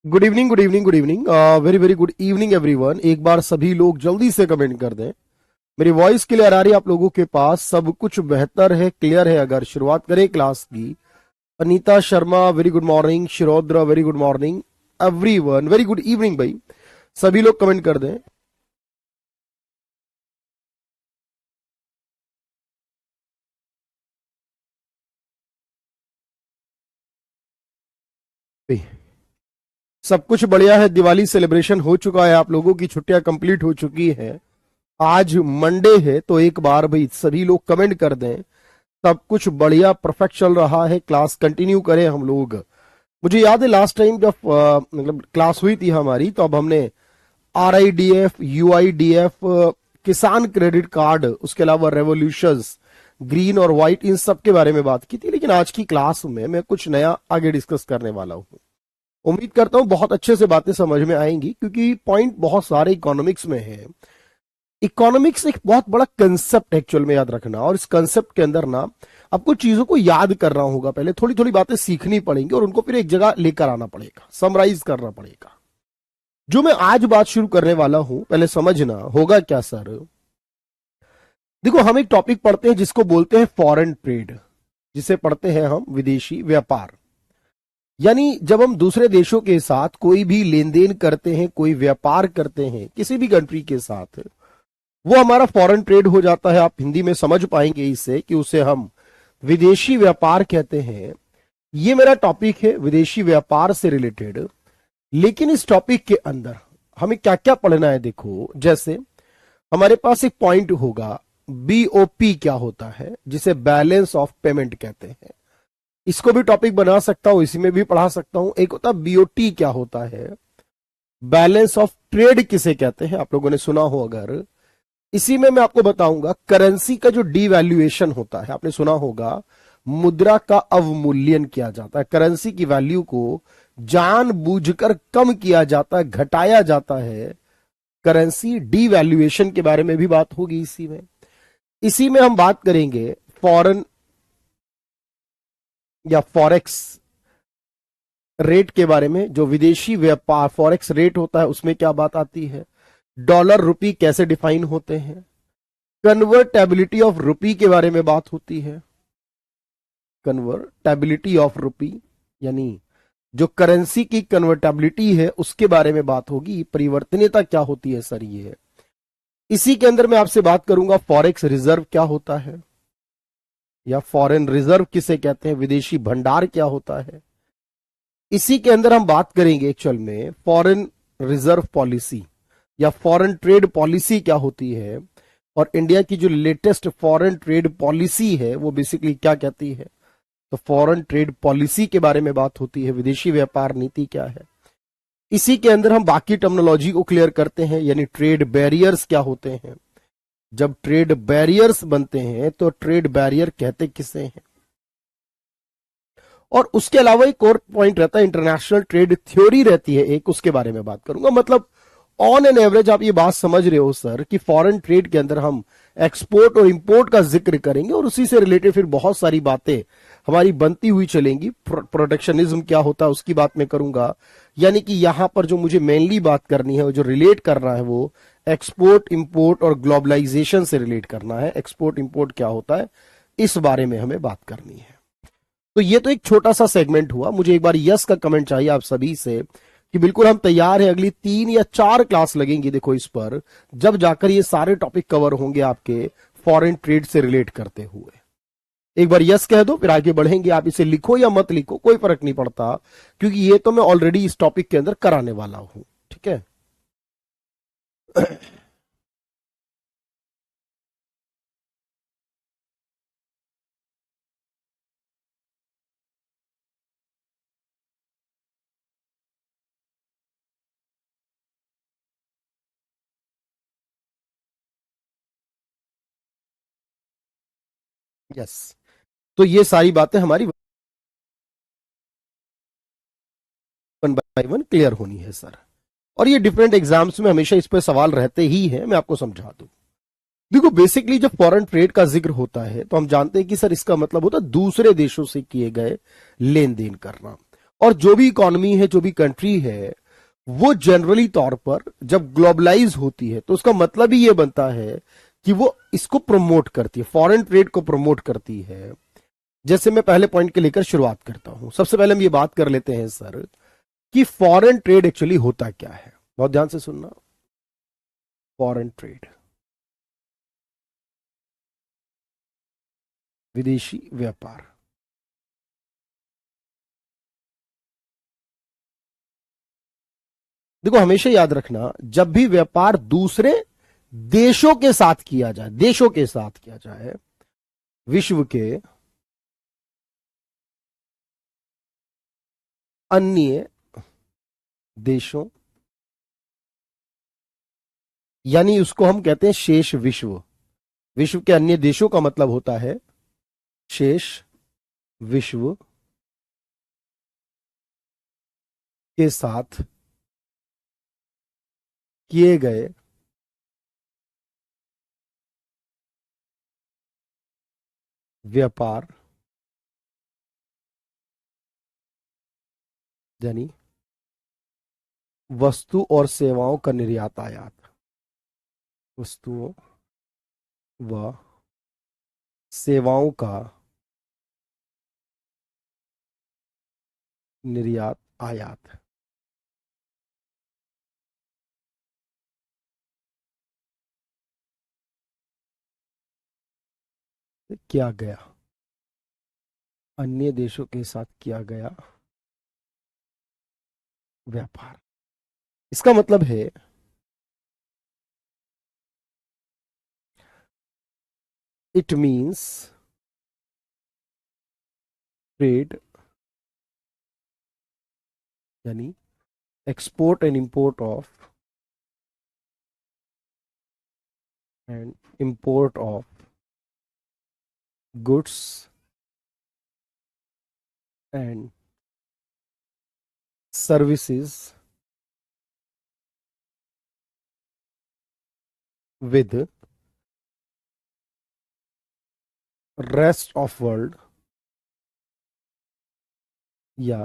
Good evening, good evening, good evening, very very good evening everyone. एक बार सभी लोग जल्दी से कमेंट कर दें। मेरी वॉइस क्लियर आ रही है आप लोगों के पास? सब कुछ बेहतर है, क्लियर है? अगर शुरुआत करें क्लास की। Anita Sharma, very good morning. Shirodra, very good morning. Everyone, very good evening भाई। सभी लोग कमेंट कर दें। सब कुछ बढ़िया है। दिवाली सेलिब्रेशन हो चुका है, आप लोगों की छुट्टियां कंप्लीट हो चुकी है। आज मंडे है, तो एक बार भाई सभी लोग कमेंट कर दें। सब कुछ बढ़िया परफेक्ट चल रहा है, क्लास कंटिन्यू करें हम लोग। मुझे याद है लास्ट टाइम जब मतलब क्लास हुई थी हमारी, तो अब हमने RIDF, UIDF, किसान क्रेडिट कार्ड, उसके अलावा रेवोल्यूशंस, ग्रीन और व्हाइट, इन सब के बारे में बात की थी। लेकिन आज की क्लास में मैं कुछ नया आगे डिस्कस करने वाला हूं। उम्मीद करता हूं बहुत अच्छे से बातें समझ में आएंगी, क्योंकि पॉइंट बहुत सारे इकोनॉमिक्स में है। इकोनॉमिक्स एक बहुत बड़ा कंसेप्ट एक्चुअल में, याद रखना। और इस कंसेप्ट के अंदर ना आपको चीजों को याद करना होगा, पहले थोड़ी थोड़ी बातें सीखनी पड़ेंगी और उनको फिर एक जगह लेकर आना पड़ेगा, समराइज करना पड़ेगा। जो मैं आज बात शुरू करने वाला हूं, पहले समझना होगा क्या सर। देखो, हम एक टॉपिक पढ़ते हैं जिसको बोलते हैं फॉरेन ट्रेड, जिसे पढ़ते हैं हम विदेशी व्यापार। यानी जब हम दूसरे देशों के साथ कोई भी लेन देन करते हैं, कोई व्यापार करते हैं किसी भी कंट्री के साथ, वो हमारा फॉरेन ट्रेड हो जाता है। आप हिंदी में समझ पाएंगे इससे कि उसे हम विदेशी व्यापार कहते हैं। ये मेरा टॉपिक है विदेशी व्यापार से रिलेटेड। लेकिन इस टॉपिक के अंदर हमें क्या क्या पढ़ना है, देखो। जैसे हमारे पास एक पॉइंट होगा, BOP क्या होता है, जिसे बैलेंस ऑफ पेमेंट कहते हैं। इसको भी टॉपिक बना सकता हूं, इसी में भी पढ़ा सकता हूं। एक होता BOT क्या होता है, बैलेंस ऑफ ट्रेड किसे कहते हैं, आप लोगों ने सुना हो अगर। इसी में मैं आपको बताऊंगा करेंसी का जो डिवैल्यूएशन होता है, आपने सुना होगा, मुद्रा का अवमूल्यन किया जाता है। करेंसी की वैल्यू को जानबूझकर कम किया जाता है, घटाया जाता है। करेंसी डिवैल्यूएशन के बारे में भी बात होगी इसी में हम बात करेंगे फॉरेन या फॉरेक्स रेट के बारे में। जो विदेशी व्यापार फॉरेक्स रेट होता है, उसमें क्या बात आती है। डॉलर रुपी कैसे डिफाइन होते हैं। कन्वर्टेबिलिटी ऑफ रुपी के बारे में बात होती है। कन्वर्टेबिलिटी ऑफ रुपी यानी जो करेंसी की कन्वर्टेबिलिटी है, उसके बारे में बात होगी। परिवर्तनीयता क्या होती है सर, ये है। इसी के अंदर मैं आपसे बात करूंगा फॉरेक्स रिजर्व क्या होता है, या फॉरेन रिजर्व किसे कहते हैं, विदेशी भंडार क्या होता है। इसी के अंदर हम बात करेंगे एक्चुअल में फॉरेन रिजर्व पॉलिसी या फॉरेन ट्रेड पॉलिसी क्या होती है, और इंडिया की जो लेटेस्ट फॉरेन ट्रेड पॉलिसी है वो बेसिकली क्या कहती है। तो फॉरेन ट्रेड पॉलिसी के बारे में बात होती है, विदेशी व्यापार नीति क्या है। इसी के अंदर हम बाकी टर्मिनोलॉजी को क्लियर करते हैं, यानी ट्रेड बैरियर्स क्या होते हैं। जब ट्रेड बैरियर्स बनते हैं तो ट्रेड बैरियर कहते किसे हैं। और उसके अलावा एक और पॉइंट रहता है, इंटरनेशनल ट्रेड थ्योरी रहती है एक, उसके बारे में बात करूंगा। मतलब ऑन एन एवरेज आप ये बात समझ रहे हो सर कि फॉरेन ट्रेड के अंदर हम एक्सपोर्ट और इंपोर्ट का जिक्र करेंगे, और उसी से रिलेटेड फिर बहुत सारी बातें हमारी बनती हुई चलेंगी। प्रोटेक्शनिज्म क्या होता है उसकी बात मैं करूंगा। यानी कि यहां पर जो मुझे मेनली बात करनी है, जो रिलेट करना है, वो एक्सपोर्ट इंपोर्ट और ग्लोबलाइजेशन से रिलेट करना है। एक्सपोर्ट इंपोर्ट क्या होता है, इस बारे में हमें बात करनी है। तो ये तो एक छोटा सा सेगमेंट हुआ। मुझे एक बार यस का कमेंट चाहिए आप सभी से कि बिल्कुल हम तैयार हैं। अगली 3 या 4 क्लास लगेंगी, देखो इस पर, जब जाकर ये सारे टॉपिक कवर होंगे आपके फॉरेन ट्रेड से रिलेट करते हुए। एक बार यस कह दो, फिर आगे बढ़ेंगे। आप इसे लिखो या मत लिखो, कोई फर्क नहीं पड़ता, क्योंकि ये तो मैं ऑलरेडी इस टॉपिक के अंदर कराने वाला हूं। ठीक है। यस, तो ये सारी बातें हमारी 1 by 1 क्लियर होनी है सर। और ये डिफरेंट एग्जाम्स में हमेशा इस पर सवाल रहते ही हैं, मैं आपको समझा दूं। देखो, बेसिकली जब फॉरेन ट्रेड का जिक्र होता है तो हम जानते हैं कि सर इसका मतलब होता है दूसरे देशों से किए गए लेन देन करना। और जो भी इकोनॉमी है, जो भी कंट्री है, वो जनरली तौर पर जब ग्लोबलाइज होती है तो उसका मतलब ही ये बनता है कि वो इसको प्रमोट करती है, फॉरेन ट्रेड को प्रमोट करती है। जैसे मैं पहले पॉइंट के लेकर शुरुआत करता हूं। सबसे पहले हम ये बात कर लेते हैं सर कि फॉरेन ट्रेड एक्चुअली होता क्या है। बहुत ध्यान से सुनना। फॉरेन ट्रेड, विदेशी व्यापार। देखो, हमेशा याद रखना, जब भी व्यापार दूसरे देशों के साथ किया जाए, देशों के साथ किया जाए, विश्व के अन्य देशों, यानी उसको हम कहते हैं शेष विश्व। विश्व के अन्य देशों का मतलब होता है शेष विश्व के साथ किए गए व्यापार, यानी वस्तु और सेवाओं का निर्यात आयात, वस्तुओं व सेवाओं का निर्यात आयात। किया गया, अन्य देशों के साथ किया गया व्यापार। इसका मतलब है इट मीन्स ट्रेड, यानी export and import of and import of goods and services with rest of world या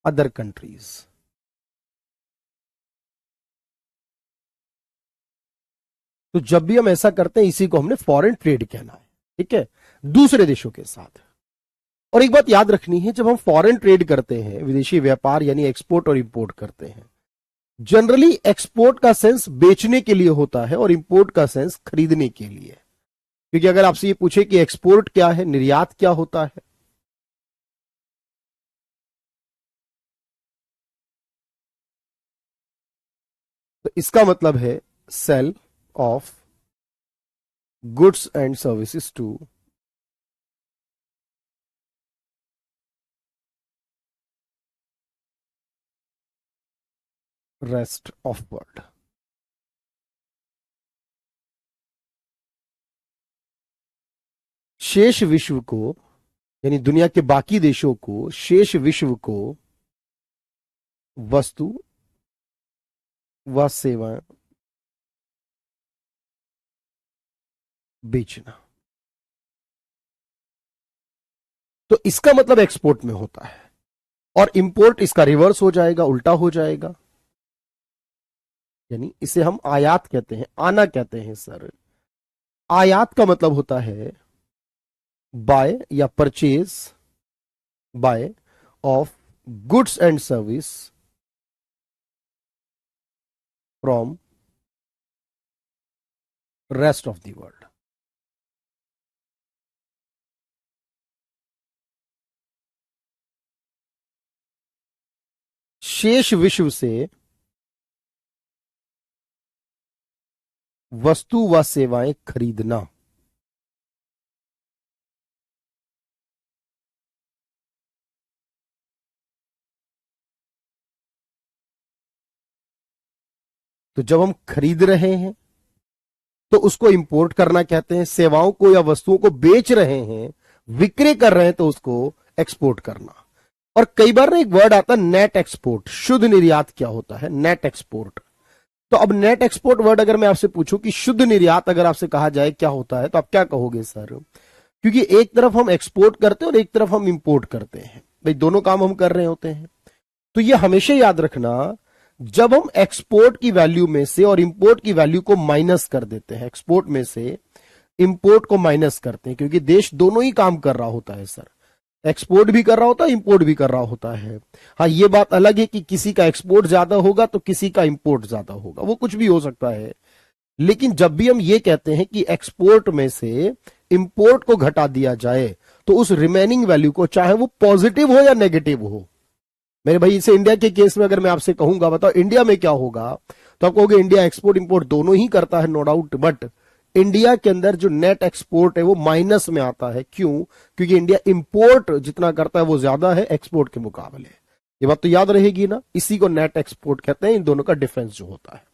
अदर कंट्रीज। तो जब भी हम ऐसा करते हैं, इसी को हमने फॉरेन ट्रेड कहना है, ठीक है, दूसरे देशों के साथ। और एक बात याद रखनी है, जब हम फॉरेन ट्रेड करते हैं, विदेशी व्यापार यानी एक्सपोर्ट और इंपोर्ट करते हैं, जनरली एक्सपोर्ट का सेंस बेचने के लिए होता है और इंपोर्ट का सेंस खरीदने के लिए। क्योंकि अगर आपसे ये पूछे कि एक्सपोर्ट क्या है, निर्यात क्या होता है, तो इसका मतलब है sale of goods and services to rest of world. शेष विश्व को, यानी दुनिया के बाकी देशों को, शेष विश्व को वस्तु व सेवाएं बेचना। तो इसका मतलब एक्सपोर्ट में होता है, और इंपोर्ट इसका रिवर्स हो जाएगा, उल्टा हो जाएगा, यानी इसे हम आयात कहते हैं, आना कहते हैं सर। आयात का मतलब होता है बाय या purchase by of goods and service from rest of the world. शेष विश्व से वस्तु व सेवाएं खरीदना। तो जब हम खरीद रहे हैं तो उसको इंपोर्ट करना कहते हैं, सेवाओं को या वस्तुओं को बेच रहे हैं, विक्रय कर रहे हैं, तो उसको एक्सपोर्ट करना। और कई बार ना एक वर्ड आता है नेट एक्सपोर्ट, शुद्ध निर्यात क्या होता है, नेट एक्सपोर्ट। तो अब नेट एक्सपोर्ट वर्ड अगर मैं आपसे पूछूं कि शुद्ध निर्यात अगर आपसे कहा जाए क्या होता है, तो आप क्या कहोगे सर? क्योंकि एक तरफ हम एक्सपोर्ट करते हैं और एक तरफ हम इंपोर्ट करते हैं। भाई दोनों काम हम कर रहे होते हैं। तो ये हमेशा याद रखना, जब हम एक्सपोर्ट की वैल्यू में से और इंपोर्ट की वैल्यू को माइनस कर देते हैं, एक्सपोर्ट में से इंपोर्ट को माइनस करते हैं, क्योंकि देश दोनों ही काम कर रहा होता है सर, एक्सपोर्ट भी कर रहा होता है, इंपोर्ट भी कर रहा होता है। हाँ, ये बात अलग है कि किसी का एक्सपोर्ट ज्यादा होगा तो किसी का इंपोर्ट ज्यादा होगा, वो कुछ भी हो सकता है। लेकिन जब भी हम ये कहते हैं कि एक्सपोर्ट में से इंपोर्ट को घटा दिया जाए, तो उस रिमेनिंग वैल्यू को, चाहे वो पॉजिटिव हो या नेगेटिव हो, मेरे भाई इसे इंडिया के केस में अगर मैं आपसे कहूंगा बताओ इंडिया में क्या होगा, तो आप कहोगे इंडिया एक्सपोर्ट इंपोर्ट दोनों ही करता है, नो डाउट, बट इंडिया के अंदर जो नेट एक्सपोर्ट है वो माइनस में आता है। क्यों? क्योंकि इंडिया इंपोर्ट जितना करता है वो ज्यादा है एक्सपोर्ट के मुकाबले। ये बात तो याद रहेगी ना, इसी को नेट एक्सपोर्ट कहते हैं, इन दोनों का डिफरेंस जो होता है,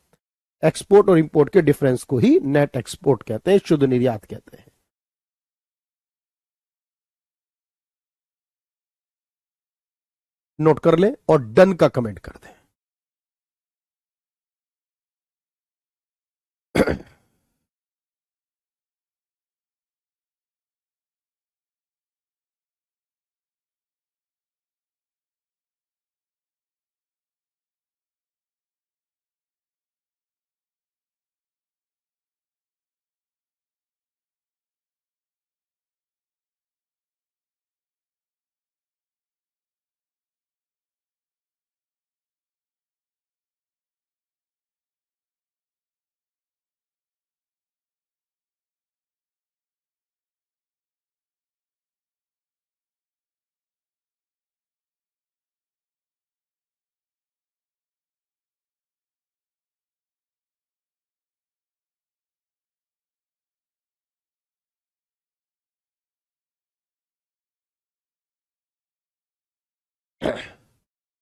एक्सपोर्ट और इंपोर्ट के डिफरेंस को ही नेट एक्सपोर्ट कहते हैं, शुद्ध निर्यात कहते हैं। नोट कर ले और डन का कमेंट कर दें।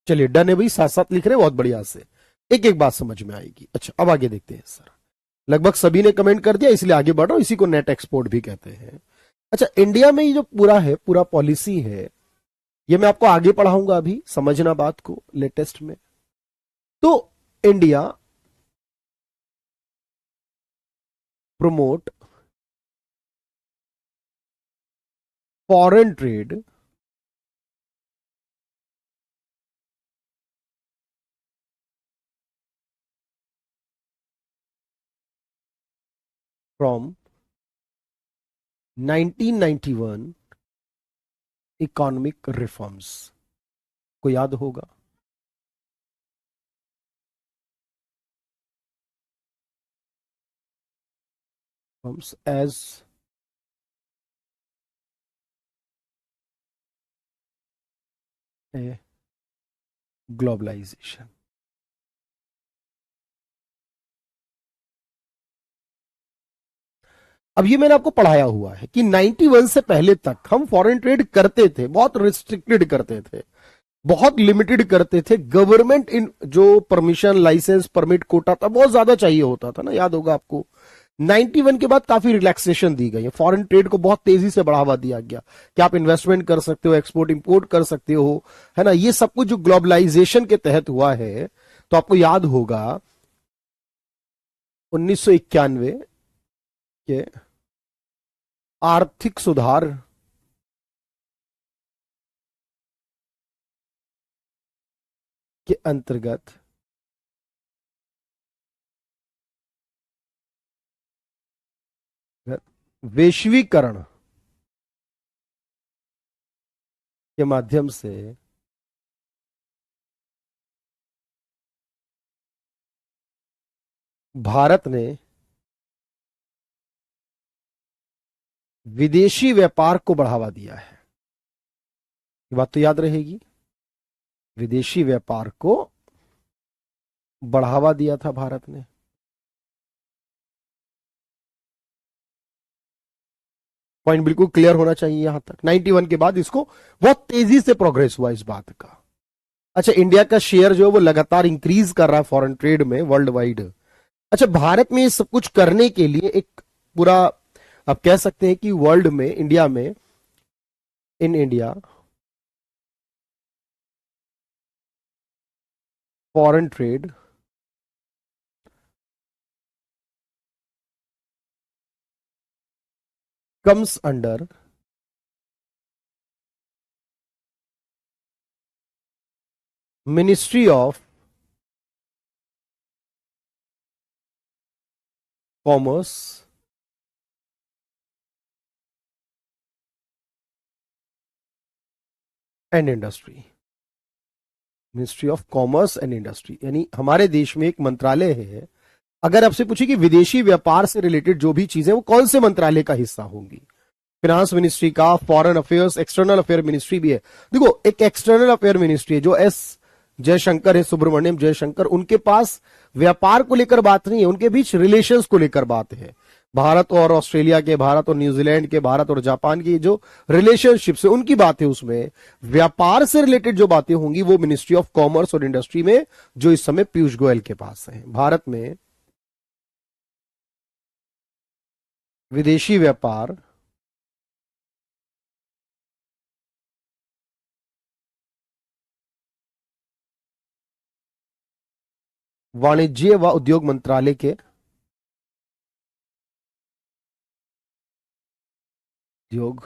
चलिए डन है भाई, साथ साथ लिख रहे हैं, बहुत बढ़िया से, एक एक बात समझ में आएगी। अच्छा अब आगे देखते हैं सर, लगभग सभी ने कमेंट कर दिया इसलिए आगे बढ़ रहा हूं, इसी को नेट एक्सपोर्ट भी कहते हैं। अच्छा, इंडिया में ये जो पूरा है, पूरा पॉलिसी है, ये मैं आपको आगे पढ़ाऊंगा, अभी समझना बात को लेटेस्ट में। तो India promote foreign trade from 1991 economic reforms, को याद होगा। As a globalization. अब ये मैंने आपको पढ़ाया हुआ है कि 91 से पहले तक हम फॉरेन ट्रेड करते थे, बहुत रिस्ट्रिक्टेड करते थे, बहुत लिमिटेड करते थे। गवर्नमेंट इन जो परमिशन, लाइसेंस, परमिट, कोटा था, बहुत ज्यादा चाहिए होता था ना, याद होगा आपको। 91 के बाद काफी रिलैक्सेशन दी गई है, फॉरेन ट्रेड को बहुत तेजी से बढ़ावा दिया गया कि आप इन्वेस्टमेंट कर सकते हो, एक्सपोर्ट इंपोर्ट कर सकते हो, है ना। ये सब कुछ जो ग्लोबलाइजेशन के तहत हुआ है, तो आपको याद होगा 1991 के आर्थिक सुधार के अंतर्गत वैश्वीकरण के माध्यम से भारत ने विदेशी व्यापार को बढ़ावा दिया है। ये बात तो याद रहेगी, विदेशी व्यापार को बढ़ावा दिया था भारत ने। पॉइंट बिल्कुल क्लियर होना चाहिए यहां तक। 91 के बाद इसको बहुत तेजी से प्रोग्रेस हुआ इस बात का। अच्छा, इंडिया का शेयर जो है वो लगातार इंक्रीज कर रहा है फॉरेन ट्रेड में वर्ल्ड वाइड। अच्छा, भारत में ये सब कुछ करने के लिए एक पूरा, आप कह सकते हैं कि वर्ल्ड में, इंडिया में, in India foreign trade comes under ministry of commerce and industry. Ministry of commerce and industry यानी हमारे देश में एक मंत्रालय है। अगर आपसे पूछे कि विदेशी व्यापार से रिलेटेड जो भी चीजें वो कौन से मंत्रालय का हिस्सा होंगी, फिनांस मिनिस्ट्री का, foreign affairs, external affair ministry भी है। देखो, एक एक्सटर्नल अफेयर मिनिस्ट्री है जो एस जयशंकर है, सुब्रमण्यम जयशंकर, उनके पास व्यापार को लेकर बात नहीं है, उनके बीच रिलेशंस को लेकर बात है। भारत और ऑस्ट्रेलिया के, भारत और न्यूजीलैंड के, भारत और जापान की जो रिलेशनशिप्स है उनकी बातें, उसमें व्यापार से रिलेटेड जो बातें होंगी वो मिनिस्ट्री ऑफ कॉमर्स और इंडस्ट्री में, जो इस समय पीयूष गोयल के पास है। भारत में विदेशी व्यापार, वाणिज्य व उद्योग मंत्रालय के, उद्योग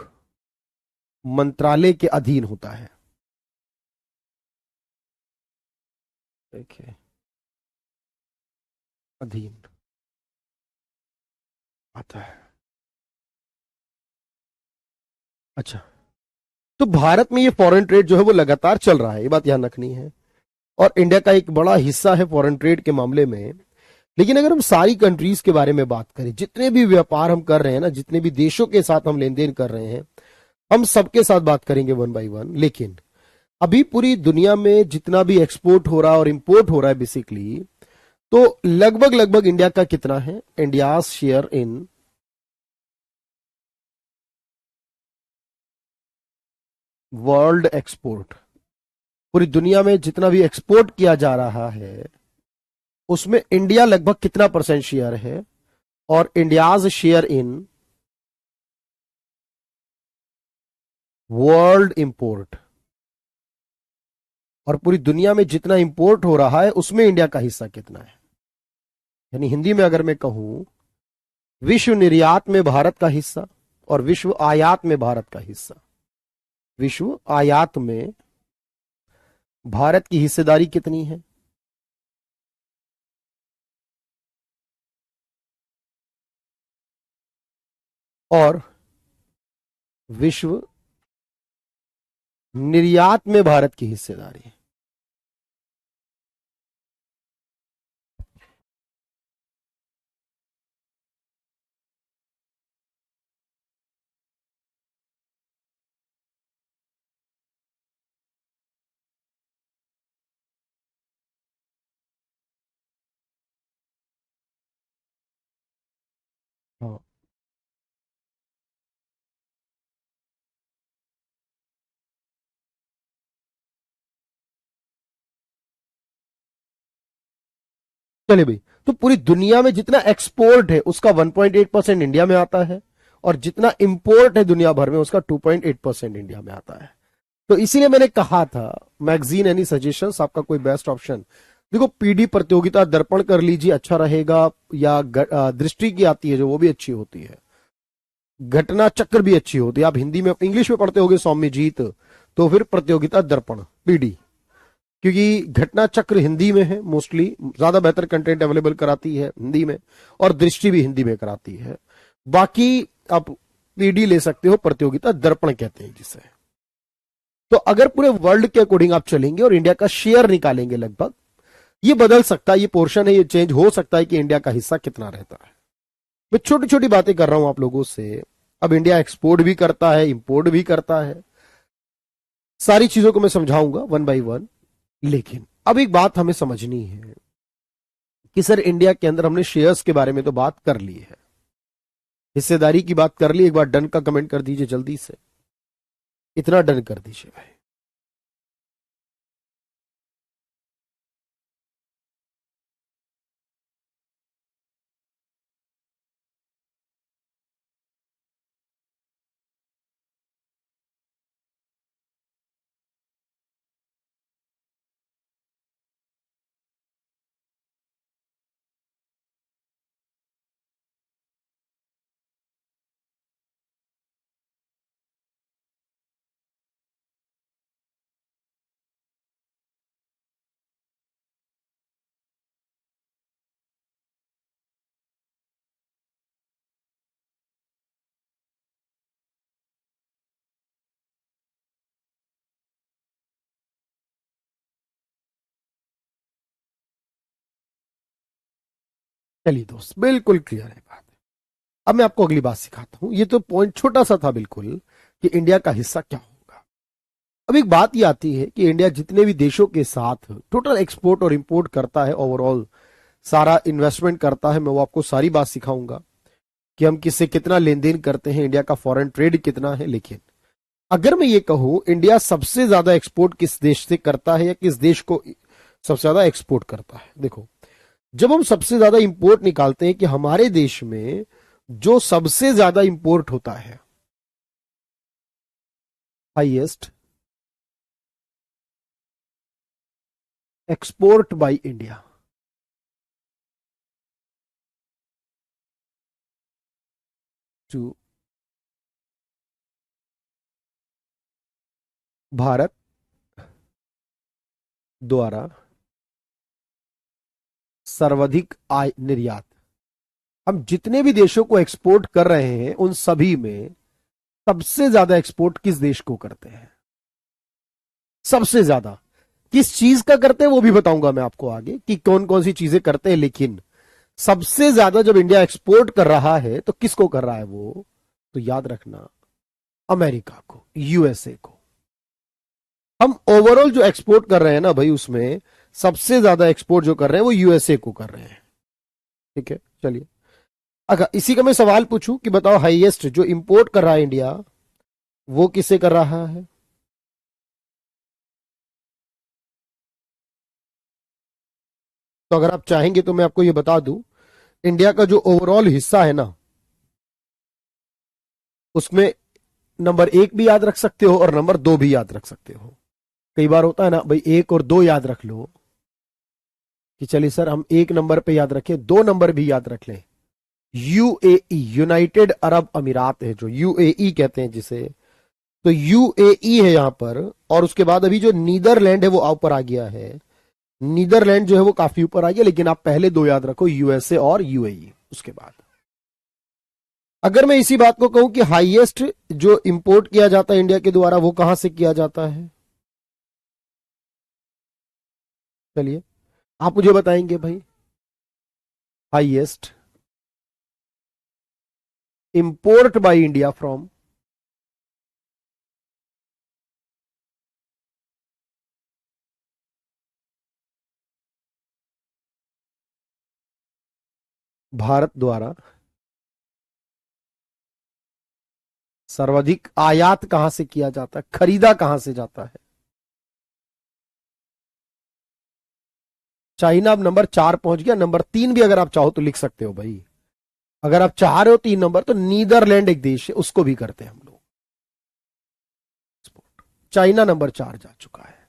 मंत्रालय के अधीन होता है। देखिए, अधीन आता है। अच्छा, तो भारत में ये फॉरेन ट्रेड जो है वो लगातार चल रहा है, ये बात ध्यान रखनी है, और इंडिया का एक बड़ा हिस्सा है फॉरेन ट्रेड के मामले में। लेकिन अगर हम सारी कंट्रीज के बारे में बात करें, जितने भी व्यापार हम कर रहे हैं ना, जितने भी देशों के साथ हम लेन देन कर रहे हैं, हम सबके साथ बात करेंगे वन बाय वन। लेकिन अभी पूरी दुनिया में जितना भी एक्सपोर्ट हो रहा है और इंपोर्ट हो रहा है बेसिकली, तो लगभग लगभग इंडिया का कितना है, India share in world export, पूरी दुनिया में जितना भी एक्सपोर्ट किया जा रहा है उसमें इंडिया लगभग कितना परसेंट शेयर है, और India's share in world import, और पूरी दुनिया में जितना इंपोर्ट हो रहा है उसमें इंडिया का हिस्सा कितना है। यानी हिंदी में अगर मैं कहूं, विश्व निर्यात में भारत का हिस्सा और विश्व आयात में भारत का हिस्सा, विश्व आयात में भारत की हिस्सेदारी कितनी है, और विश्व निर्यात में भारत की हिस्सेदारी। हाँ, चलिए भाई, तो पूरी दुनिया में जितना एक्सपोर्ट है उसका 1.8% इंडिया में आता है, और जितना इंपोर्ट है दुनिया भर में उसका 2.8% इंडिया में आता है। तो इसीलिए मैंने कहा था, मैगजीन एनी सजेशंस, आपका कोई बेस्ट ऑप्शन। देखो, पीडी प्रतियोगिता दर्पण कर लीजिए, अच्छा रहेगा, या दृष्टि की आती है जो, वो भी अच्छी होती है। घटना चक्र भी अच्छी होती है, आप हिंदी में इंग्लिश में पढ़ते होगे सौम्यजीत, तो फिर प्रतियोगिता दर्पण पीडी, क्योंकि घटना चक्र हिंदी में है मोस्टली, ज्यादा बेहतर कंटेंट अवेलेबल कराती है हिंदी में, और दृष्टि भी हिंदी में कराती है। बाकी आप पीडी ले सकते हो, प्रतियोगिता दर्पण कहते हैं जिसे। तो अगर पूरे वर्ल्ड के अकॉर्डिंग आप चलेंगे और इंडिया का शेयर निकालेंगे, लगभग ये बदल सकता है, ये पोर्शन है, ये चेंज हो सकता है कि इंडिया का हिस्सा कितना रहता है। मैं छोटी छोटी बातें कर रहा हूं आप लोगों से। अब इंडिया एक्सपोर्ट भी करता है, इंपोर्ट भी करता है, सारी चीजों को मैं समझाऊंगा वन बाय वन। लेकिन अब एक बात हमें समझनी है कि सर, इंडिया के अंदर हमने शेयर्स के बारे में तो बात कर ली है, हिस्सेदारी की बात कर ली, एक बार डन का कमेंट कर दीजिए जल्दी से, इतना डन कर दीजिए भाई। चलिए दोस्त, बिल्कुल क्लियर है बात। अब मैं आपको अगली बात सिखाता हूं। ये तो पॉइंट छोटा सा था बिल्कुल, कि इंडिया का हिस्सा क्या होगा। अब एक बात ये आती है कि इंडिया जितने भी देशों के साथ टोटल एक्सपोर्ट और इंपोर्ट करता है, ओवरऑल सारा इन्वेस्टमेंट करता है, मैं वो आपको सारी बात सिखाऊंगा कि हम किससे कितना लेन देन करते हैं, इंडिया का फॉरेन ट्रेड कितना है। लेकिन अगर मैं ये कहूं इंडिया सबसे ज्यादा एक्सपोर्ट किस देश से करता है या किस देश को सबसे ज्यादा एक्सपोर्ट करता है, देखो जब हम सबसे ज्यादा इंपोर्ट निकालते हैं कि हमारे देश में जो सबसे ज्यादा इंपोर्ट होता है, highest export by India, to Bharat द्वारा सर्वाधिक आय निर्यात, हम जितने भी देशों को एक्सपोर्ट कर रहे हैं उन सभी में सबसे ज्यादा एक्सपोर्ट किस देश को करते हैं, सबसे ज्यादा किस चीज का करते हैं वो भी बताऊंगा मैं आपको आगे कि कौन कौन सी चीजें करते हैं। लेकिन सबसे ज्यादा जब इंडिया एक्सपोर्ट कर रहा है तो किसको कर रहा है वो, तो याद रखना अमेरिका को, यूएसए को। हम ओवरऑल जो एक्सपोर्ट कर रहे हैं ना भाई, उसमें सबसे ज्यादा एक्सपोर्ट जो कर रहे हैं वो यूएसए को कर रहे हैं। ठीक है, चलिए अगर इसी का मैं सवाल पूछूं कि बताओ हाईएस्ट जो इंपोर्ट कर रहा है इंडिया वो किसे कर रहा है, तो अगर आप चाहेंगे तो मैं आपको ये बता दूं, इंडिया का जो ओवरऑल हिस्सा है ना, उसमें नंबर 1 भी याद रख सकते हो और नंबर 2 भी याद रख सकते हो। कई बार होता है ना भाई, 1 और 2 याद रख लो कि चलिए सर हम 1 नंबर पे याद रखें, 2 नंबर भी याद रख लें। यूएई, यूनाइटेड अरब अमीरात है जो यूएई कहते हैं जिसे, तो यूएई है यहां पर। और उसके बाद अभी जो नीदरलैंड है वो ऊपर आ गया है, नीदरलैंड जो है वो काफी ऊपर आ गया। लेकिन आप पहले 2 याद रखो, यूएसए और यूएई। उसके बाद अगर मैं इसी बात को कहूं कि हाईएस्ट जो इंपोर्ट किया जाता है इंडिया के द्वारा वो कहां से किया जाता है, चलिए आप मुझे बताएंगे भाई। Highest import by India from Bharat द्वारा सर्वाधिक आयात कहां से किया जाता है, खरीदा कहां से जाता है। चाइना अब नंबर 4 पहुंच गया, नंबर 3 भी अगर आप चाहो तो लिख सकते हो भाई। अगर आप चाह रहे हो 3 नंबर, तो नीदरलैंड एक देश है, उसको भी करते हैं हम लोग। चाइना नंबर 4 जा चुका है।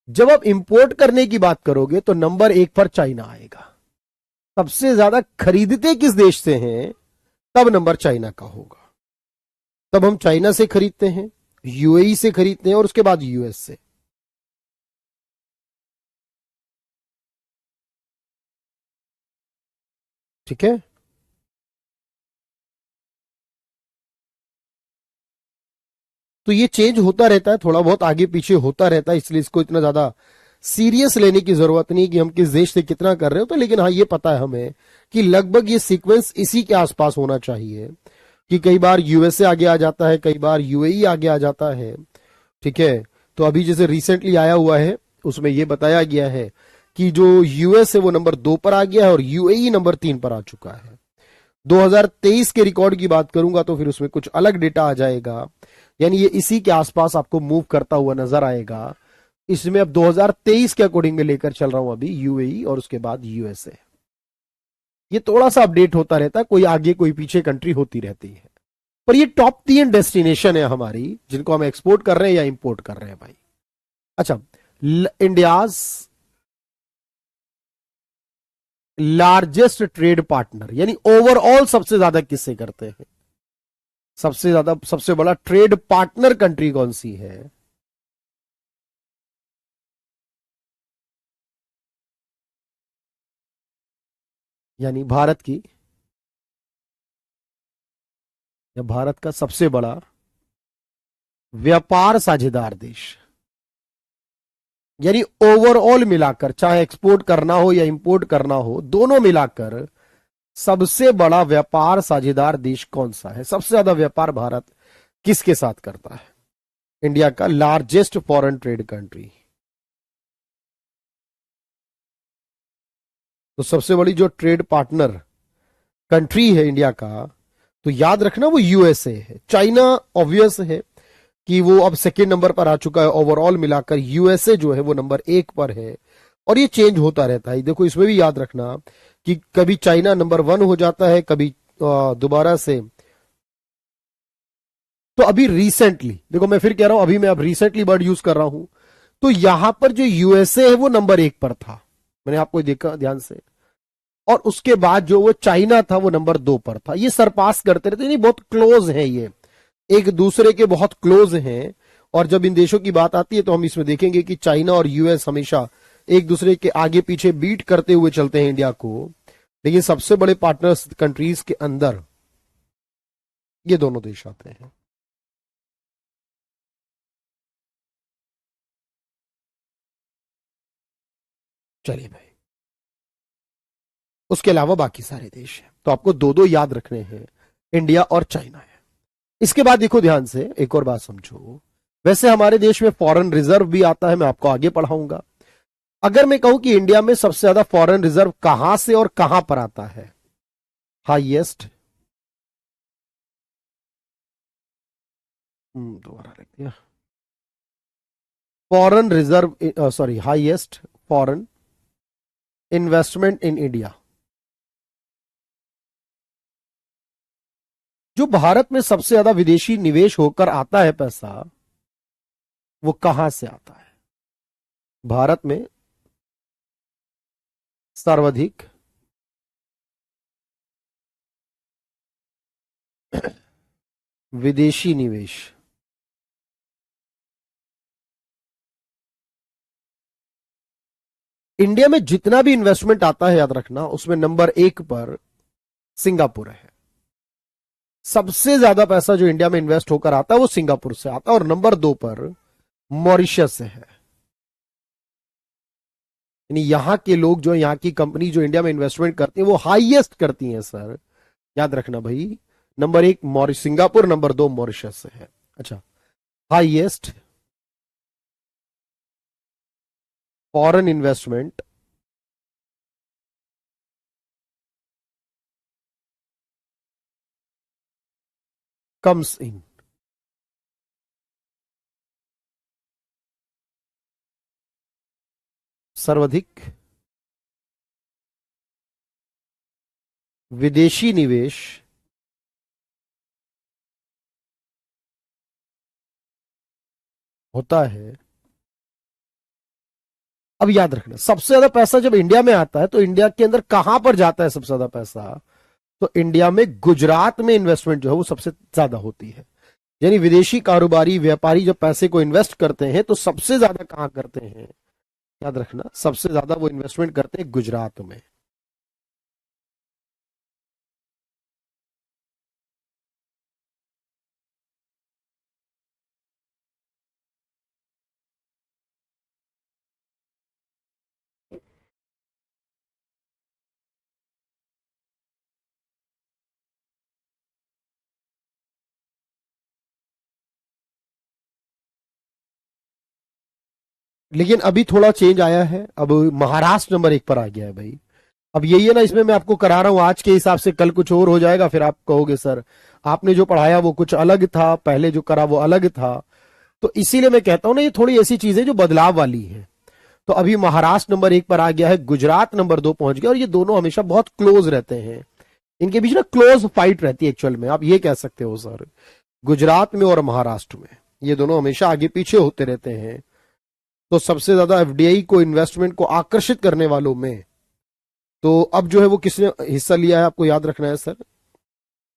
जब आप इंपोर्ट करने की बात करोगे तो नंबर 1 पर चाइना आएगा। सबसे ज्यादा खरीदते किस देश से हैं, तब नंबर चाइना का होगा। तब हम चाइना से खरीदते हैं, यूएई से खरीदते हैं और उसके बाद यूएस से। ठीक है, तो ये चेंज होता रहता है, थोड़ा बहुत आगे पीछे होता रहता है, इसलिए इसको इतना ज्यादा सीरियस लेने की जरूरत नहीं कि हम किस देश से कितना कर रहे हो। तो लेकिन हाँ ये पता है हमें कि लगभग ये सीक्वेंस इसी के आसपास होना चाहिए, कि कई बार यूएसए आगे आ जाता है, कई बार यूएई आगे आ जाता है। ठीक है, तो अभी जैसे रिसेंटली आया हुआ है उसमें यह बताया गया है कि जो यूएस है वो नंबर 2 पर आ गया है और यूएई नंबर 3 पर आ चुका है। 2023 के रिकॉर्ड की बात करूंगा तो फिर उसमें कुछ अलग डेटा आ जाएगा, यानी ये इसी के आसपास आपको मूव करता हुआ नजर आएगा। इसमें अब 2023 के अकॉर्डिंग में लेकर चल रहा हूं अभी यूएई और उसके बाद यूएसए। ये थोड़ा सा अपडेट होता रहता है, कोई आगे कोई पीछे कंट्री होती रहती है। पर ये टॉप 3 डेस्टिनेशन है हमारी जिनको हम एक्सपोर्ट कर रहे हैं या इंपोर्ट कर रहे हैं भाई। अच्छा, इंडियाज लार्जेस्ट ट्रेड पार्टनर, यानी ओवरऑल सबसे ज्यादा किससे करते हैं, सबसे ज्यादा सबसे बड़ा ट्रेड पार्टनर कंट्री कौन सी है, यानी भारत की, या भारत का सबसे बड़ा व्यापार साझेदार देश। यानी ओवरऑल मिलाकर, चाहे एक्सपोर्ट करना हो या इंपोर्ट करना हो, दोनों मिलाकर सबसे बड़ा व्यापार साझेदार देश कौन सा है? सबसे ज्यादा व्यापार भारत किसके साथ करता है? इंडिया का लार्जेस्ट फॉरेन ट्रेड कंट्री। तो सबसे बड़ी जो ट्रेड पार्टनर कंट्री है इंडिया का, तो याद रखना वो यूएसए है। चाइना ऑब्वियस है कि वो अब सेकेंड नंबर पर आ चुका है, ओवरऑल मिलाकर यूएसए जो है वो नंबर 1 पर है। और ये चेंज होता रहता है, देखो इसमें भी याद रखना कि कभी चाइना नंबर 1 हो जाता है, कभी दोबारा से। तो अभी रिसेंटली देखो, मैं फिर कह रहा हूं, अभी मैं अब रिसेंटली वर्ड यूज कर रहा हूं, तो यहां पर जो यूएसए है वो नंबर 1 पर था, मैंने आपको देखा ध्यान से। और उसके बाद जो वो चाइना था वो नंबर 2 पर था। ये सरपास करते रहते, नहीं बहुत क्लोज है, ये एक दूसरे के बहुत क्लोज हैं। और जब इन देशों की बात आती है तो हम इसमें देखेंगे कि चाइना और यूएस हमेशा एक दूसरे के आगे पीछे बीट करते हुए चलते हैं इंडिया को। लेकिन सबसे बड़े पार्टनर्स कंट्रीज के अंदर ये दोनों देश आते हैं। चलिए भाई, उसके अलावा बाकी सारे देश हैं, तो आपको दो दो याद रखने हैं, इंडिया और चाइना है। इसके बाद देखो ध्यान से, एक और बात समझो। वैसे हमारे देश में फॉरेन रिजर्व भी आता है, मैं आपको आगे पढ़ाऊंगा। अगर मैं कहूं कि इंडिया में सबसे ज्यादा फॉरेन रिजर्व कहां से और कहां पर आता है, हाईएस्ट, दोबारा लिख दिया, foreign reserve, sorry, highest foreign investment in India, जो भारत में सबसे ज्यादा विदेशी निवेश होकर आता है पैसा, वो कहां से आता है? भारत में सर्वाधिक विदेशी निवेश, इंडिया में जितना भी इन्वेस्टमेंट आता है, याद रखना, उसमें नंबर 1 पर सिंगापुर है। सबसे ज्यादा पैसा जो इंडिया में इन्वेस्ट होकर आता है वो सिंगापुर से आता है, और नंबर 2 पर मॉरिशस से है। यानी यहां के लोग जो, यहां की कंपनी जो इंडिया में इन्वेस्टमेंट करती है वो हाईएस्ट करती है सर, याद रखना भाई। नंबर 1 सिंगापुर, नंबर 2 मॉरिशस से है। अच्छा, highest foreign investment comes in, सर्वाधिक विदेशी निवेश होता है। अब याद रखना, सबसे ज्यादा पैसा जब इंडिया में आता है तो इंडिया के अंदर कहां पर जाता है सबसे ज्यादा पैसा? तो इंडिया में गुजरात में इन्वेस्टमेंट जो है वो सबसे ज्यादा होती है। यानी विदेशी कारोबारी व्यापारी जब पैसे को इन्वेस्ट करते हैं तो सबसे ज्यादा कहां करते हैं? याद रखना, सबसे ज्यादा वो इन्वेस्टमेंट करते हैं गुजरात में। लेकिन अभी थोड़ा चेंज आया है, अब महाराष्ट्र नंबर 1 पर आ गया है भाई। अब यही है ना, इसमें मैं आपको करा रहा हूं आज के हिसाब से, कल कुछ और हो जाएगा, फिर आप कहोगे सर आपने जो पढ़ाया वो कुछ अलग था, पहले जो करा वो अलग था। तो इसीलिए मैं कहता हूं ना, ये थोड़ी ऐसी चीजें जो बदलाव वाली है। तो अभी महाराष्ट्र नंबर 1 पर आ गया है, गुजरात नंबर 2 पहुंच गया, और ये दोनों हमेशा बहुत क्लोज रहते हैं। इनके बीच ना क्लोज फाइट रहती है एक्चुअल में, आप ये कह सकते हो सर। गुजरात में और महाराष्ट्र में ये दोनों हमेशा आगे पीछे होते रहते हैं। तो सबसे ज्यादा एफडीआई को, इन्वेस्टमेंट को आकर्षित करने वालों में, तो अब जो है वो किसने हिस्सा लिया है, आपको याद रखना है सर।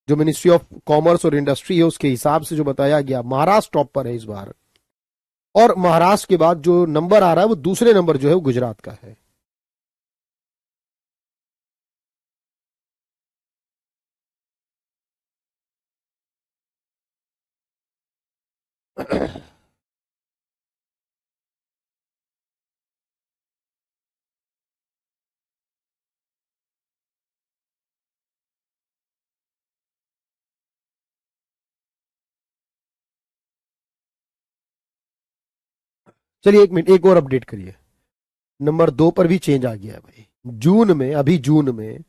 जो मिनिस्ट्री ऑफ कॉमर्स और इंडस्ट्री है उसके हिसाब से जो बताया गया, महाराष्ट्र टॉप पर है इस बार। और महाराष्ट्र के बाद जो नंबर आ रहा है वो दूसरे नंबर जो है वो गुजरात का है। चलिए एक मिनट, एक और अपडेट करिए। नंबर 2 पर भी चेंज आ गया है भाई। जून में, अभी जून में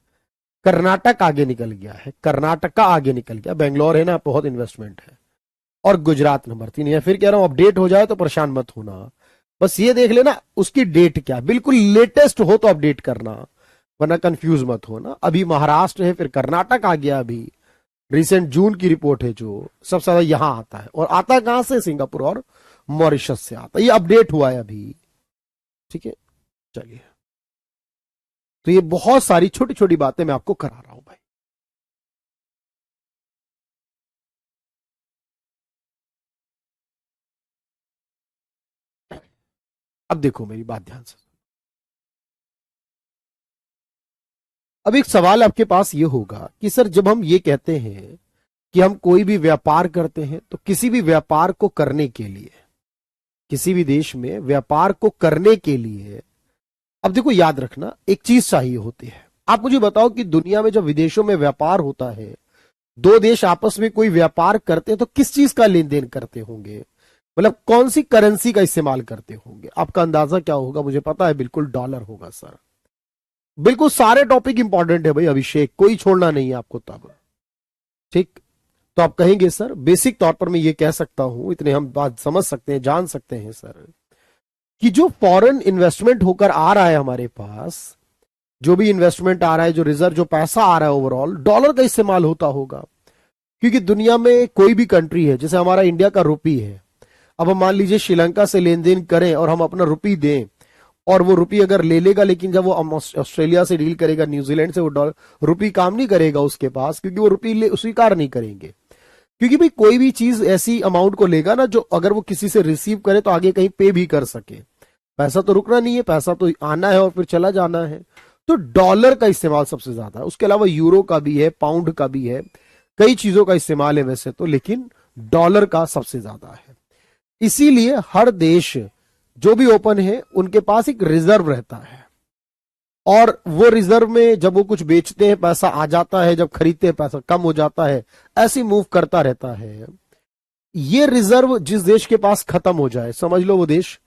कर्नाटक आगे निकल गया है, कर्नाटका आगे निकल गया, बेंगलोर है ना, बहुत इन्वेस्टमेंट है। और गुजरात नंबर 3 है। फिर कह रहा हूं अपडेट हो जाए तो परेशान मत होना, बस ये देख लेना उसकी डेट क्या, बिल्कुल लेटेस्ट हो तो अपडेट करना, वरना कंफ्यूज मत होना। अभी महाराष्ट्र है, फिर कर्नाटक आ गया। अभी रिसेंट जून की रिपोर्ट है जो सबसे ज्यादा यहां आता है, और आता कहां से, सिंगापुर और मॉरिशस से आता है। ये अपडेट हुआ है अभी, ठीक है। चलिए, तो ये बहुत सारी छोटी छोटी बातें मैं आपको करा रहा हूं भाई। अब देखो मेरी बात ध्यान से। अब एक सवाल आपके पास ये होगा कि सर जब हम ये कहते हैं कि हम कोई भी व्यापार करते हैं, तो किसी भी व्यापार को करने के लिए, किसी भी देश में व्यापार को करने के लिए, अब देखो याद रखना एक चीज चाहिए होती है। आप मुझे बताओ कि दुनिया में जब विदेशों में व्यापार होता है, दो देश आपस में कोई व्यापार करते हैं, तो किस चीज का लेन देन करते होंगे, मतलब कौन सी करेंसी का इस्तेमाल करते होंगे? आपका अंदाजा क्या होगा? मुझे पता है बिल्कुल डॉलर होगा सर। बिल्कुल सारे टॉपिक इंपॉर्टेंट है भाई अभिषेक, कोई छोड़ना नहीं है आपको तब, ठीक। तो आप कहेंगे सर बेसिक तौर पर मैं ये कह सकता हूं, इतने हम बात समझ सकते हैं, जान सकते हैं सर, कि जो फॉरेन इन्वेस्टमेंट होकर आ रहा है हमारे पास, जो भी इन्वेस्टमेंट आ रहा है, जो रिजर्व, जो पैसा आ रहा है ओवरऑल, डॉलर का इस्तेमाल होता होगा। क्योंकि दुनिया में कोई भी कंट्री है, जैसे हमारा इंडिया का रुपी है, अब हम मान लीजिए श्रीलंका से लेन देन करें और हम अपना रुपी दें, और वो रुपी अगर ले लेगा, लेकिन जब वो ऑस्ट्रेलिया से डील करेगा, न्यूजीलैंड से, वो डॉलर रुपी काम नहीं करेगा उसके पास, क्योंकि वो रुपी स्वीकार नहीं करेंगे। क्योंकि भाई कोई भी चीज ऐसी अमाउंट को लेगा ना, जो अगर वो किसी से रिसीव करे तो आगे कहीं पे भी कर सके। पैसा तो रुकना नहीं है, पैसा तो आना है और फिर चला जाना है। तो डॉलर का इस्तेमाल सबसे ज्यादा है, उसके अलावा यूरो का भी है, पाउंड का भी है, कई चीजों का इस्तेमाल है वैसे तो, लेकिन डॉलर का सबसे ज्यादा है। इसीलिए हर देश जो भी ओपन है उनके पास एक रिजर्व रहता है, और वो रिजर्व में जब वो कुछ बेचते हैं पैसा आ जाता है, जब खरीदते हैं पैसा कम हो जाता है, ऐसी मूव करता रहता है। ये रिजर्व जिस देश के पास खत्म हो जाए, समझ लो वो देश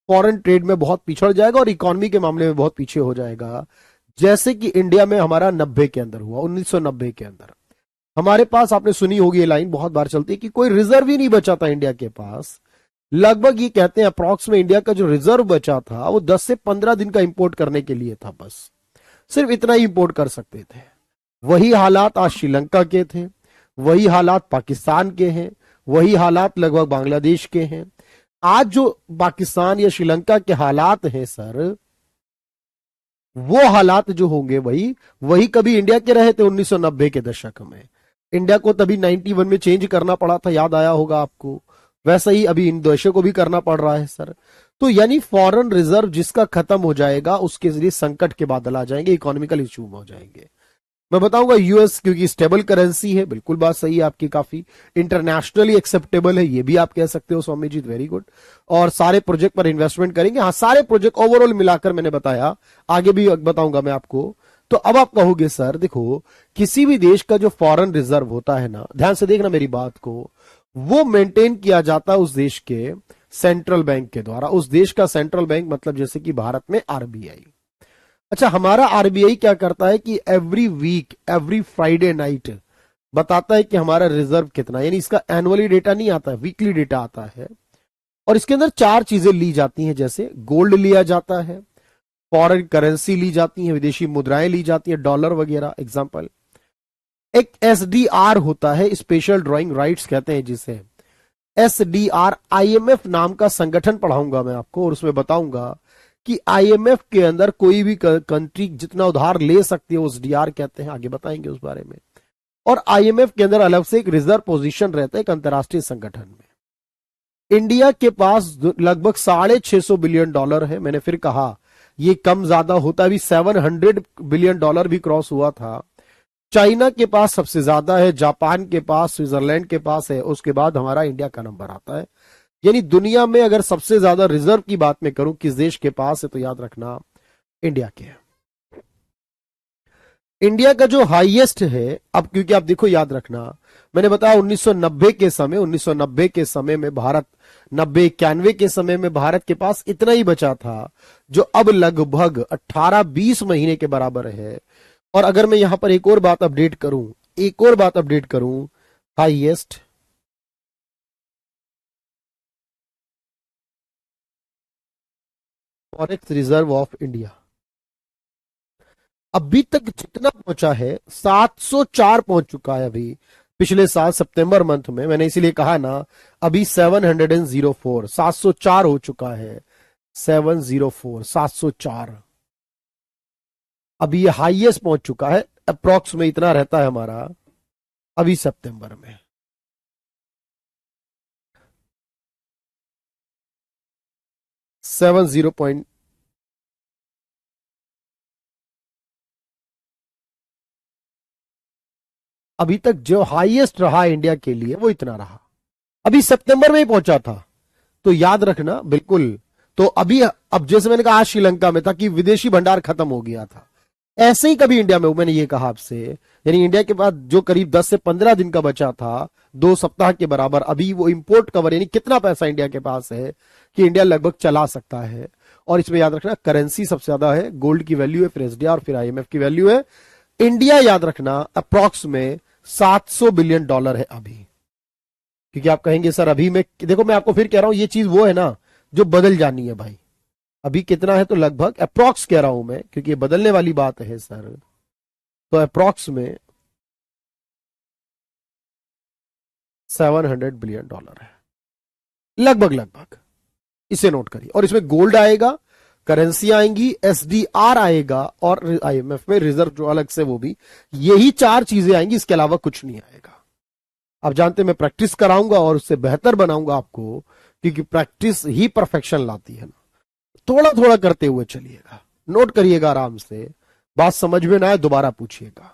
फॉरेन ट्रेड में बहुत पिछड़ जाएगा और इकोनॉमी के मामले में बहुत पीछे हो जाएगा। जैसे कि इंडिया में हमारा 90 के अंदर हुआ, 1990 के अंदर हमारे पास, आपने सुनी होगी ये लाइन, बहुत बार चलती है कि कोई रिजर्व ही नहीं बचा था इंडिया के पास। लगभग ये कहते हैं अप्रॉक्स में इंडिया का जो रिजर्व बचा था वो 10 से 15 दिन का इंपोर्ट करने के लिए था, बस सिर्फ इतना ही इंपोर्ट कर सकते थे। वही हालात आज श्रीलंका के थे, वही हालात पाकिस्तान के हैं, वही हालात लगभग बांग्लादेश के हैं। आज जो पाकिस्तान या श्रीलंका के हालात हैं सर, वो हालात जो होंगे वही वही कभी इंडिया के रहे थे 1990 के दशक में। इंडिया को तभी 91 में चेंज करना पड़ा था, याद आया होगा आपको। वैसा ही अभी इन देशों को भी करना पड़ रहा है सर। तो यानी फॉरेन रिजर्व जिसका खत्म हो जाएगा, उसके जरिए संकट के बादल आ जाएंगे, इकोनॉमिकल इशू हो जाएंगे। मैं बताऊंगा यूएस, क्योंकि स्टेबल करेंसी है, बिल्कुल बात सही है आपकी, काफी इंटरनेशनली एक्सेप्टेबल है, ये भी आप कह सकते हो स्वामी जी, वेरी गुड। और सारे प्रोजेक्ट पर इन्वेस्टमेंट करेंगे, हाँ सारे प्रोजेक्ट ओवरऑल मिलाकर मैंने बताया, आगे भी बताऊंगा मैं आपको। तो अब आप कहोगे सर देखो, किसी भी देश का जो फॉरेन रिजर्व होता है ना, ध्यान से देखना मेरी बात को, वो मेंटेन किया जाता है उस देश के सेंट्रल बैंक के द्वारा। उस देश का सेंट्रल बैंक मतलब जैसे कि भारत में आरबीआई। अच्छा, हमारा आरबीआई क्या करता है कि every week, every Friday night बताता है कि हमारा रिजर्व कितना, यानी इसका एनुअली डेटा नहीं आता है, वीकली डेटा आता है। और इसके अंदर 4 चीजें ली जाती हैं, जैसे गोल्ड लिया जाता है, फॉरेन करेंसी ली जाती है, विदेशी मुद्राएं ली जाती है, डॉलर वगैरह एग्जाम्पल। एक एसडीआर होता है, स्पेशल ड्राइंग राइट्स कहते हैं जिसे, एसडीआर आईएमएफ नाम का संगठन पढ़ाऊंगा मैं आपको, और उसमें बताऊंगा कि आईएमएफ के अंदर कोई भी कंट्री जितना उधार ले सकती है उस डीआर कहते हैं, आगे बताएंगे उस बारे में। और आईएमएफ के अंदर अलग से एक रिजर्व पोजीशन रहता है एक अंतर्राष्ट्रीय संगठन में। इंडिया के पास लगभग $650 बिलियन है। मैंने फिर कहा ये कम ज्यादा होता भी, $700 बिलियन भी क्रॉस हुआ था। चाइना के पास सबसे ज्यादा है, जापान के पास, स्विट्जरलैंड के पास है, उसके बाद हमारा इंडिया का नंबर आता है। यानी दुनिया में अगर सबसे ज्यादा रिजर्व की बात मैं करूं किस देश के पास है, तो याद रखना इंडिया के है। इंडिया का जो हाईएस्ट है, अब क्योंकि आप देखो, याद रखना, मैंने बताया 1990 के समय, 1990 के समय में भारत, 90 91 के समय में भारत के पास इतना ही बचा था, जो अब लगभग 18-20 महीने के बराबर है। और अगर मैं यहां पर एक और बात अपडेट करूं, एक और बात अपडेट करूं, highest forex reserve of India अभी तक जितना पहुंचा है, 704 पहुंच चुका है अभी। पिछले साल सितंबर मंथ में, मैंने इसीलिए कहा ना, अभी 704, 704 हो चुका है। 704, 704 अभी ये हाईएस्ट पहुंच चुका है। अप्रोक्स में इतना रहता है हमारा अभी सितंबर में। 70 अभी तक जो हाईएस्ट रहा इंडिया के लिए वो इतना रहा, अभी सितंबर में ही पहुंचा था। तो याद रखना बिल्कुल। तो अभी, अब जैसे मैंने कहा आज श्रीलंका में था कि विदेशी भंडार खत्म हो गया था, ऐसे ही कभी इंडिया में, मैंने ये कहा आपसे, यानी इंडिया के पास जो करीब 10 से 15 दिन का बचा था, 2 सप्ताह के बराबर, अभी वो इंपोर्ट कवर, यानी कितना पैसा इंडिया के पास है कि इंडिया लगभग चला सकता है। और इसमें याद रखना करेंसी सबसे ज्यादा है, गोल्ड की वैल्यू है, फिर एसडीआर और फिर आईएमएफ की वैल्यू है। इंडिया याद रखना अप्रॉक्स में $700 बिलियन है अभी। क्योंकि आप कहेंगे सर अभी मैं, देखो मैं आपको फिर कह रहा हूं, ये चीज वो है ना जो बदल जानी है भाई। अभी कितना है, तो लगभग अप्रॉक्स कह रहा हूं मैं, क्योंकि ये बदलने वाली बात है सर। तो अप्रॉक्स में $700 बिलियन है, लगभग लगभग। इसे नोट करिए। और इसमें गोल्ड आएगा, करेंसी आएंगी, एसडीआर आएगा, और आईएमएफ में रिजर्व जो अलग से, वो भी। यही चार चीजें आएंगी, इसके अलावा कुछ नहीं आएगा। आप जानते हैं मैं प्रैक्टिस कराऊंगा और उससे बेहतर बनाऊंगा आपको, क्योंकि प्रैक्टिस ही परफेक्शन लाती है ना। थोड़ा थोड़ा करते हुए चलिएगा, नोट करिएगा आराम से, बात समझ में ना आए दोबारा पूछिएगा।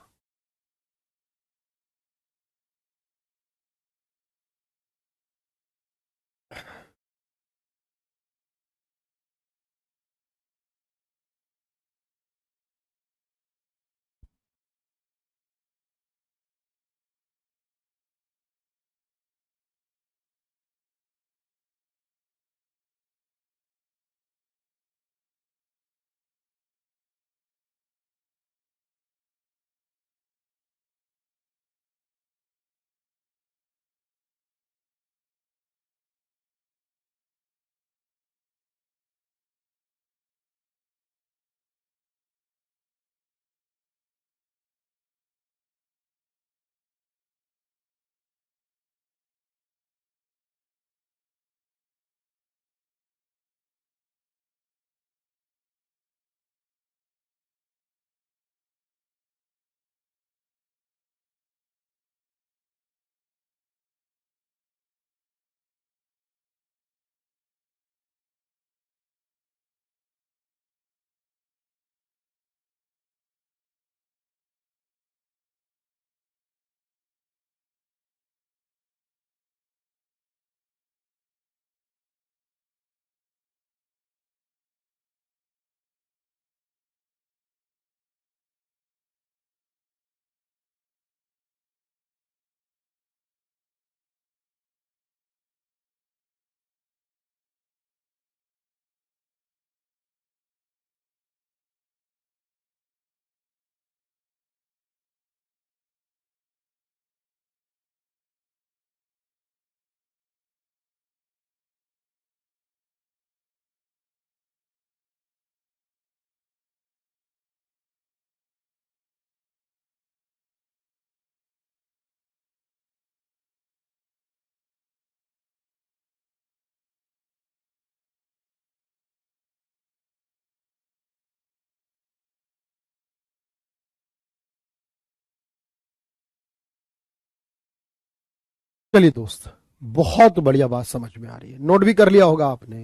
चलिए दोस्त, बहुत बढ़िया बात समझ में आ रही है, नोट भी कर लिया होगा आपने।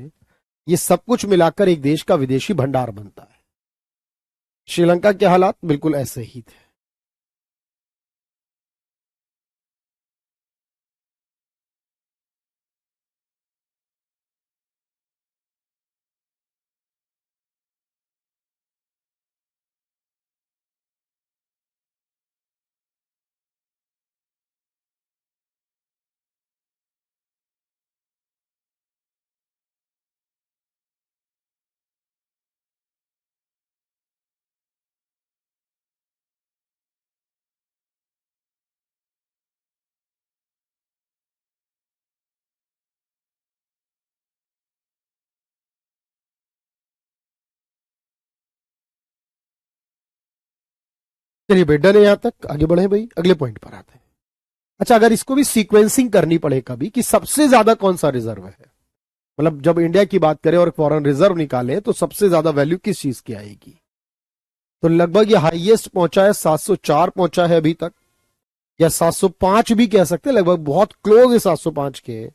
ये सब कुछ मिलाकर एक देश का विदेशी भंडार बनता है। श्रीलंका के हालात बिल्कुल ऐसे ही थे। चलिए भाई, डन है यहां तक, आगे बढ़े भाई, अगले पॉइंट पर आते हैं। अच्छा, अगर इसको भी सीक्वेंसिंग करनी पड़े कभी कि सबसे ज्यादा कौन सा रिजर्व है, मतलब जब इंडिया की बात करें और फॉरेन रिजर्व निकाले तो सबसे ज्यादा वैल्यू किस चीज की आएगी, तो लगभग ये हाईएस्ट पहुंचा है 704 पहुंचा है अभी तक, या 705 भी कह सकते हैं, लगभग बहुत क्लोज है 705 के।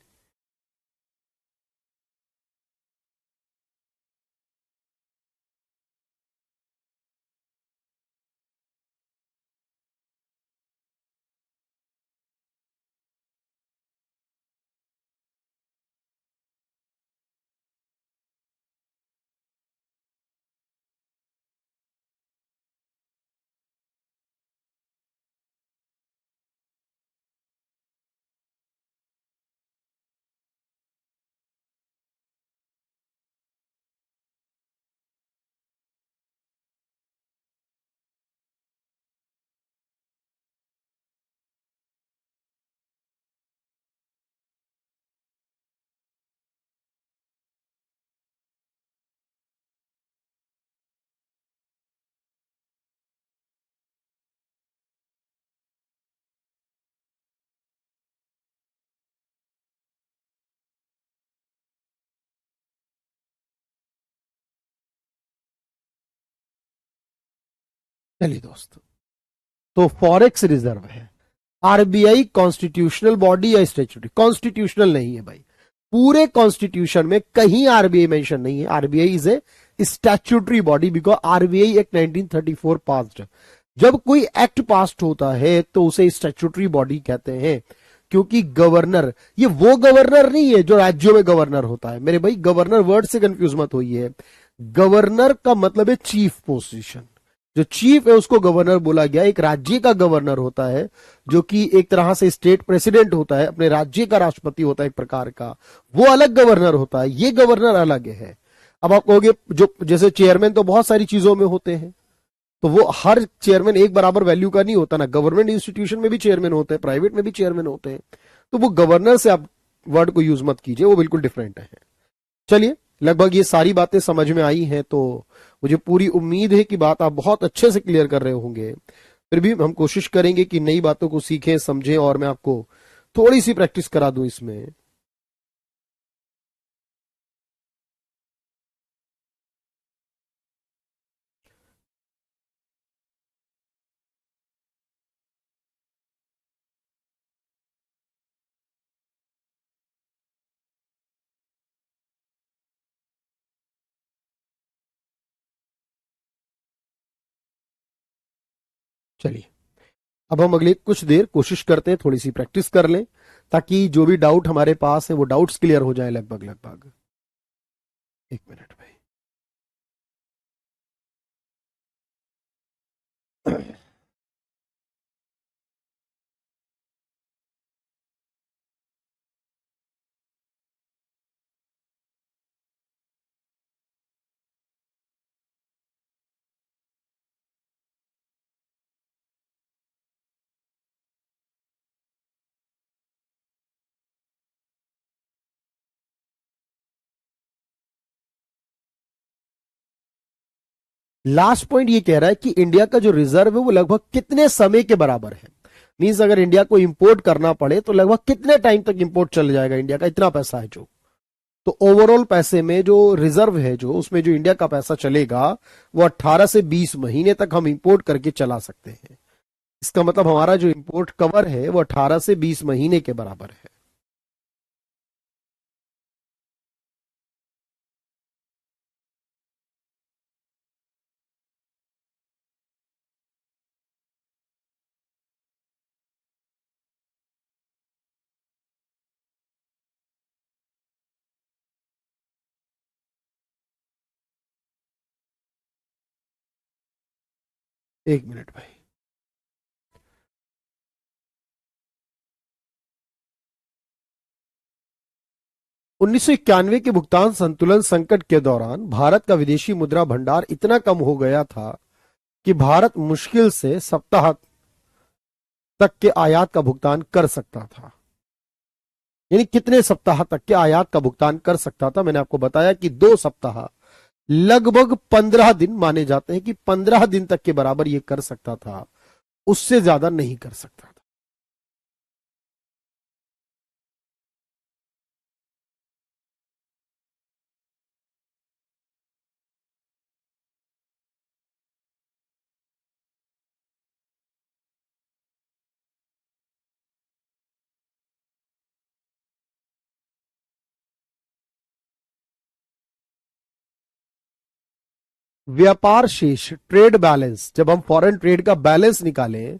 चलिए दोस्त, तो फॉरेक्स रिजर्व है, आरबीआई कॉन्स्टिट्यूशनल बॉडी या स्टेचुटरी? कॉन्स्टिट्यूशनल नहीं है भाई, पूरे कॉन्स्टिट्यूशन में कहीं आरबीआई मेंशन नहीं है। RBI is a statutory body because RBI act 1934 passed. जब कोई एक्ट पास्ड होता है तो उसे स्टैट्यूटरी बॉडी कहते हैं, क्योंकि गवर्नर, ये वो गवर्नर नहीं है जो राज्यों में गवर्नर होता है मेरे भाई, गवर्नर वर्ड से कंफ्यूज मत होइए। गवर्नर का मतलब है चीफ पोजीशन, जो चीफ है उसको गवर्नर बोला गया। एक राज्य का गवर्नर होता है जो कि एक तरह से स्टेट प्रेसिडेंट होता है, अपने राज्य का राष्ट्रपति होता है एक प्रकार का, वो अलग गवर्नर होता है, ये गवर्नर अलग है। अब आप कहोगे जो जैसे चेयरमैन तो बहुत सारी चीजों में होते हैं, तो वो हर चेयरमैन एक बराबर वैल्यू का नहीं होता ना, गवर्नमेंट इंस्टीट्यूशन में भी चेयरमैन होते हैं, प्राइवेट में भी चेयरमैन होते हैं, तो वो गवर्नर से आप वर्ड को यूज मत कीजिए, वो बिल्कुल डिफरेंट है। चलिए, लगभग ये सारी बातें समझ में आई हैं, तो मुझे पूरी उम्मीद है कि बात आप बहुत अच्छे से क्लियर कर रहे होंगे। फिर भी हम कोशिश करेंगे कि नई बातों को सीखें, समझें, और मैं आपको थोड़ी सी प्रैक्टिस करा दूं इसमें। चलिए, अब हम अगली कुछ देर कोशिश करते हैं थोड़ी सी प्रैक्टिस कर लें, ताकि जो भी डाउट हमारे पास है वो डाउट्स क्लियर हो जाए लगभग लगभग। एक मिनट भाई। लास्ट पॉइंट ये कह रहा है कि इंडिया का जो रिजर्व है वो लगभग कितने समय के बराबर है। मींस अगर इंडिया को इंपोर्ट करना पड़े तो लगभग कितने टाइम तक इंपोर्ट चल जाएगा इंडिया का, इतना पैसा है जो। तो ओवरऑल पैसे में जो रिजर्व है, जो उसमें जो इंडिया का पैसा चलेगा, वो 18 से 20 महीने तक हम इंपोर्ट करके चला सकते हैं। इसका मतलब हमारा जो इंपोर्ट कवर है वो 18 से 20 महीने के बराबर है। एक मिनट भाई। 1991 के भुगतान संतुलन संकट के दौरान भारत का विदेशी मुद्रा भंडार इतना कम हो गया था कि भारत मुश्किल से सप्ताह तक के आयात का भुगतान कर सकता था। यानी कितने सप्ताह तक के आयात का भुगतान कर सकता था? मैंने आपको बताया कि 2 सप्ताह, लगभग 15 दिन माने जाते हैं कि 15 दिन तक के बराबर ये कर सकता था। उससे ज्यादा नहीं कर सकता था। व्यापार शेष, ट्रेड बैलेंस, जब हम फॉरेन ट्रेड का बैलेंस निकालें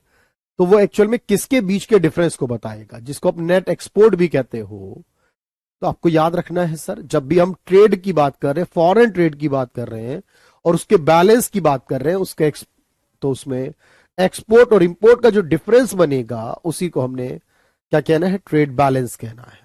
तो वो एक्चुअल में किसके बीच के डिफरेंस को बताएगा, जिसको आप नेट एक्सपोर्ट भी कहते हो। तो आपको याद रखना है सर, जब भी हम ट्रेड की बात कर रहे हैं, फॉरेन ट्रेड की बात कर रहे हैं और उसके बैलेंस की बात कर रहे हैं, तो उसमें एक्सपोर्ट और इंपोर्ट का जो डिफरेंस बनेगा उसी को हमने क्या कहना है, ट्रेड बैलेंस कहना है।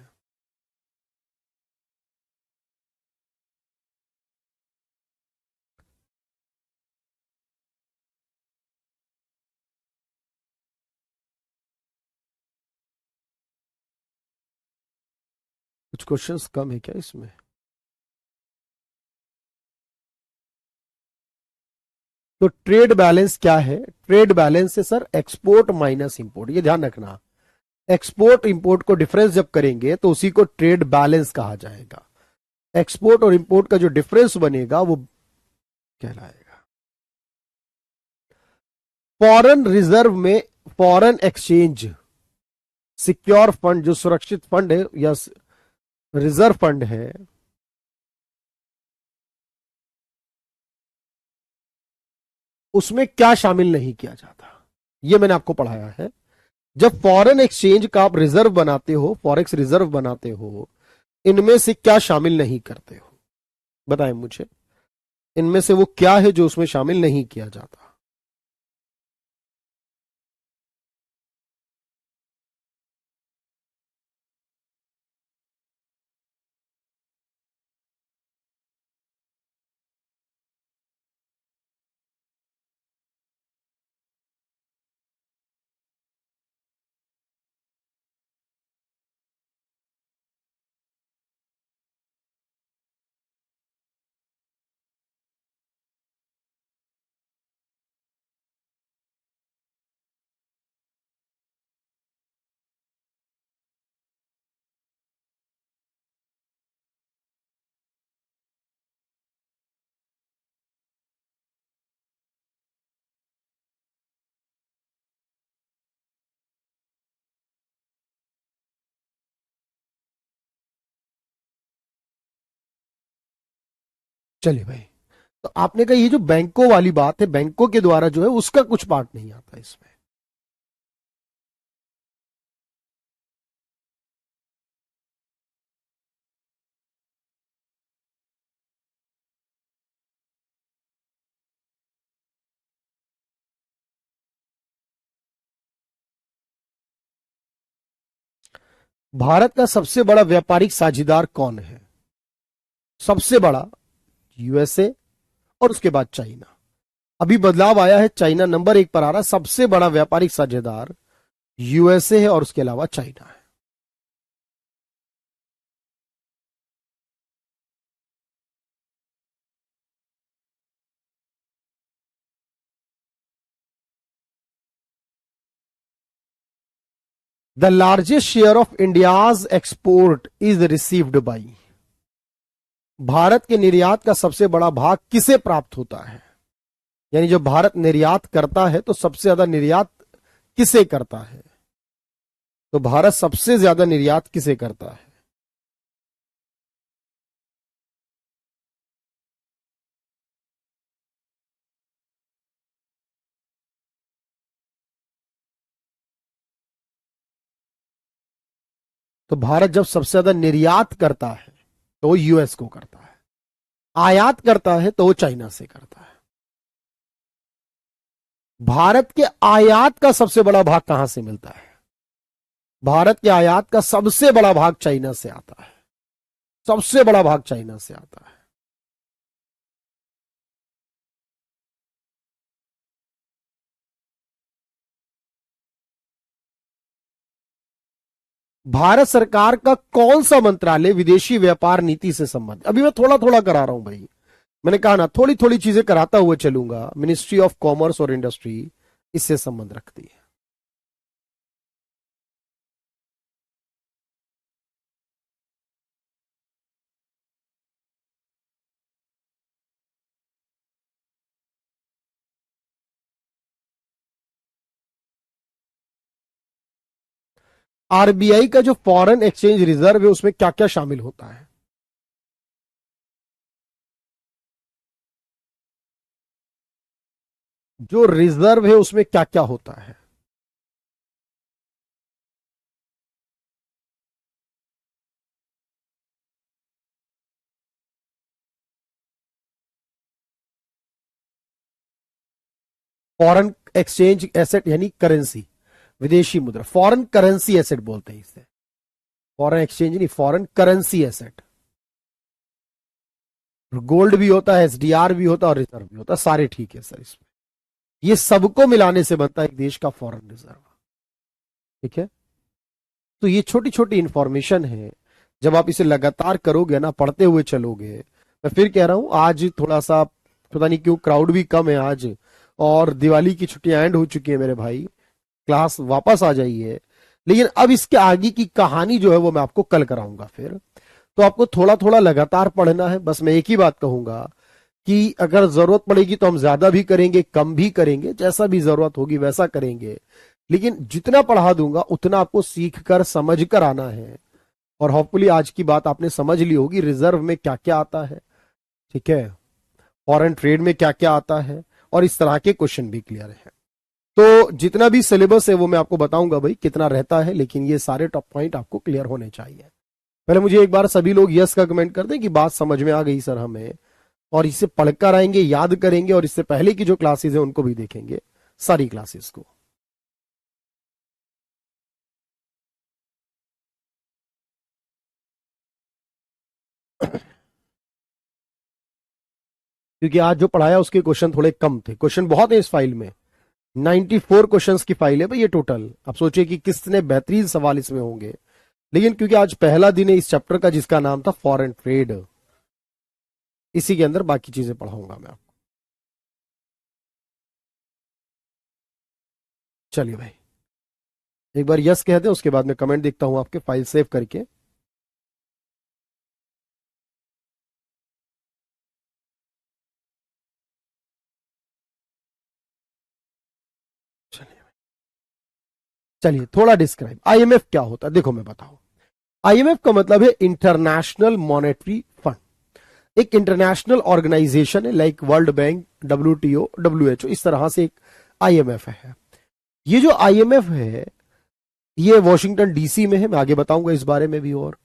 कुछ क्वेश्चंस कम है क्या इसमें? तो ट्रेड बैलेंस क्या है? ट्रेड बैलेंस है सर एक्सपोर्ट माइनस इंपोर्ट, ये ध्यान रखना। एक्सपोर्ट इंपोर्ट को डिफरेंस जब करेंगे तो उसी को ट्रेड बैलेंस कहा जाएगा। एक्सपोर्ट और इंपोर्ट का जो डिफरेंस बनेगा वो कहलाएगा। फॉरेन रिजर्व में फॉरेन एक्सचेंज सिक्योर फंड, जो सुरक्षित फंड है या रिजर्व फंड है, उसमें क्या शामिल नहीं किया जाता, ये मैंने आपको पढ़ाया है। जब फॉरेन एक्सचेंज का आप रिजर्व बनाते हो, फॉरेक्स रिजर्व बनाते हो, इनमें से क्या शामिल नहीं करते हो, बताएं मुझे। इनमें से वो क्या है जो उसमें शामिल नहीं किया जाता? चलिए भाई, तो आपने कहा ये जो बैंकों वाली बात है, बैंकों के द्वारा जो है उसका कुछ पार्ट नहीं आता इसमें। भारत का सबसे बड़ा व्यापारिक साझेदार कौन है? सबसे बड़ा यूएसए और उसके बाद चाइना। अभी बदलाव आया है, चाइना नंबर 1 पर आ रहा है। सबसे बड़ा व्यापारिक साझेदार यूएसए है और उसके अलावा चाइना है। The largest share of India's export is received by. Bharat के निर्यात का सबसे बड़ा भाग किसे प्राप्त होता है? यानी जब भारत निर्यात करता है तो सबसे ज्यादा निर्यात किसे करता है? तो भारत सबसे ज्यादा निर्यात किसे करता है? तो भारत जब सबसे ज्यादा निर्यात करता है तो वो यूएस को करता है, आयात करता है तो वो चाइना से करता है। भारत के आयात का सबसे बड़ा भाग कहां से मिलता है? भारत के आयात का सबसे बड़ा भाग चाइना से आता है। सबसे बड़ा भाग चाइना से आता है। भारत सरकार का कौन सा मंत्रालय विदेशी व्यापार नीति से संबंधित? अभी मैं थोड़ा थोड़ा करा रहा हूं भाई, मैंने कहा ना थोड़ी थोड़ी चीजें कराता हुआ चलूंगा। मिनिस्ट्री ऑफ कॉमर्स और इंडस्ट्री, इससे संबंध रखती है। आरबीआई का जो फॉरेन एक्सचेंज रिजर्व है उसमें क्या क्या शामिल होता है? जो रिजर्व है उसमें क्या क्या होता है? फॉरेन एक्सचेंज एसेट यानी करेंसी, विदेशी मुद्रा, फॉरेन करेंसी एसेट बोलते हैं इसे। फॉरेन एक्सचेंज नहीं, फॉरेन करेंसी एसेट। गोल्ड भी होता है, एसडीआर भी होता है और रिजर्व भी होता है, सारे ठीक है सर इसमें। ये सबको मिलाने से बनता है एक देश का फॉरेन रिजर्व। ठीक है, तो ये छोटी छोटी इंफॉर्मेशन है, जब आप इसे लगातार करोगे ना, पढ़ते हुए चलोगे। मैं फिर कह रहा हूं, आज थोड़ा सा पता नहीं क्यों क्राउड भी कम है आज, और दिवाली की छुट्टियां एंड हो चुकी है मेरे भाई, क्लास वापस आ जाइए। लेकिन अब इसके आगे की कहानी जो है वो मैं आपको कल कराऊंगा फिर। तो आपको थोड़ा थोड़ा लगातार पढ़ना है। बस मैं एक ही बात कहूंगा कि अगर जरूरत पड़ेगी तो हम ज्यादा भी करेंगे, कम भी करेंगे, जैसा भी जरूरत होगी वैसा करेंगे। लेकिन जितना पढ़ा दूंगा उतना आपको सीख कर समझ कर आना है। और होपफुली आज की बात आपने समझ ली होगी, रिजर्व में क्या क्या आता है, ठीक है, फॉरेन ट्रेड में क्या क्या आता है, और इस तरह के क्वेश्चन भी क्लियर है। तो जितना भी सिलेबस है वो मैं आपको बताऊंगा भाई कितना रहता है, लेकिन ये सारे टॉप पॉइंट आपको क्लियर होने चाहिए। पहले मुझे एक बार सभी लोग यस का कमेंट कर दें कि बात समझ में आ गई सर हमें, और इसे पढ़कर आएंगे, याद करेंगे, और इससे पहले की जो क्लासेस है उनको भी देखेंगे, सारी क्लासेस को। क्योंकि आज जो पढ़ाया उसके क्वेश्चन थोड़े कम थे, क्वेश्चन बहुत है इस फाइल में, 94 क्वेश्चंस की फाइल है भाई ये टोटल। आप सोचिए कि कितने बेहतरीन सवाल इसमें होंगे। लेकिन क्योंकि आज पहला दिन है इस चैप्टर का जिसका नाम था फॉरेन ट्रेड, इसी के अंदर बाकी चीजें पढ़ाऊंगा मैं आपको। चलिए भाई, एक बार यस कह दें, उसके बाद मैं कमेंट देखता हूं आपके, फाइल सेव करके। चलिए चलिए, थोड़ा डिस्क्राइब आईएमएफ क्या होता है, देखो मैं बताऊं। आईएमएफ का मतलब है इंटरनेशनल मॉनेटरी फंड। एक इंटरनेशनल ऑर्गेनाइजेशन है, like world bank, WTO, WHO, इस तरह से एक आईएमएफ है। ये जो आईएमएफ है ये वॉशिंगटन डीसी में है, मैं आगे बताऊंगा इस बारे में भी। और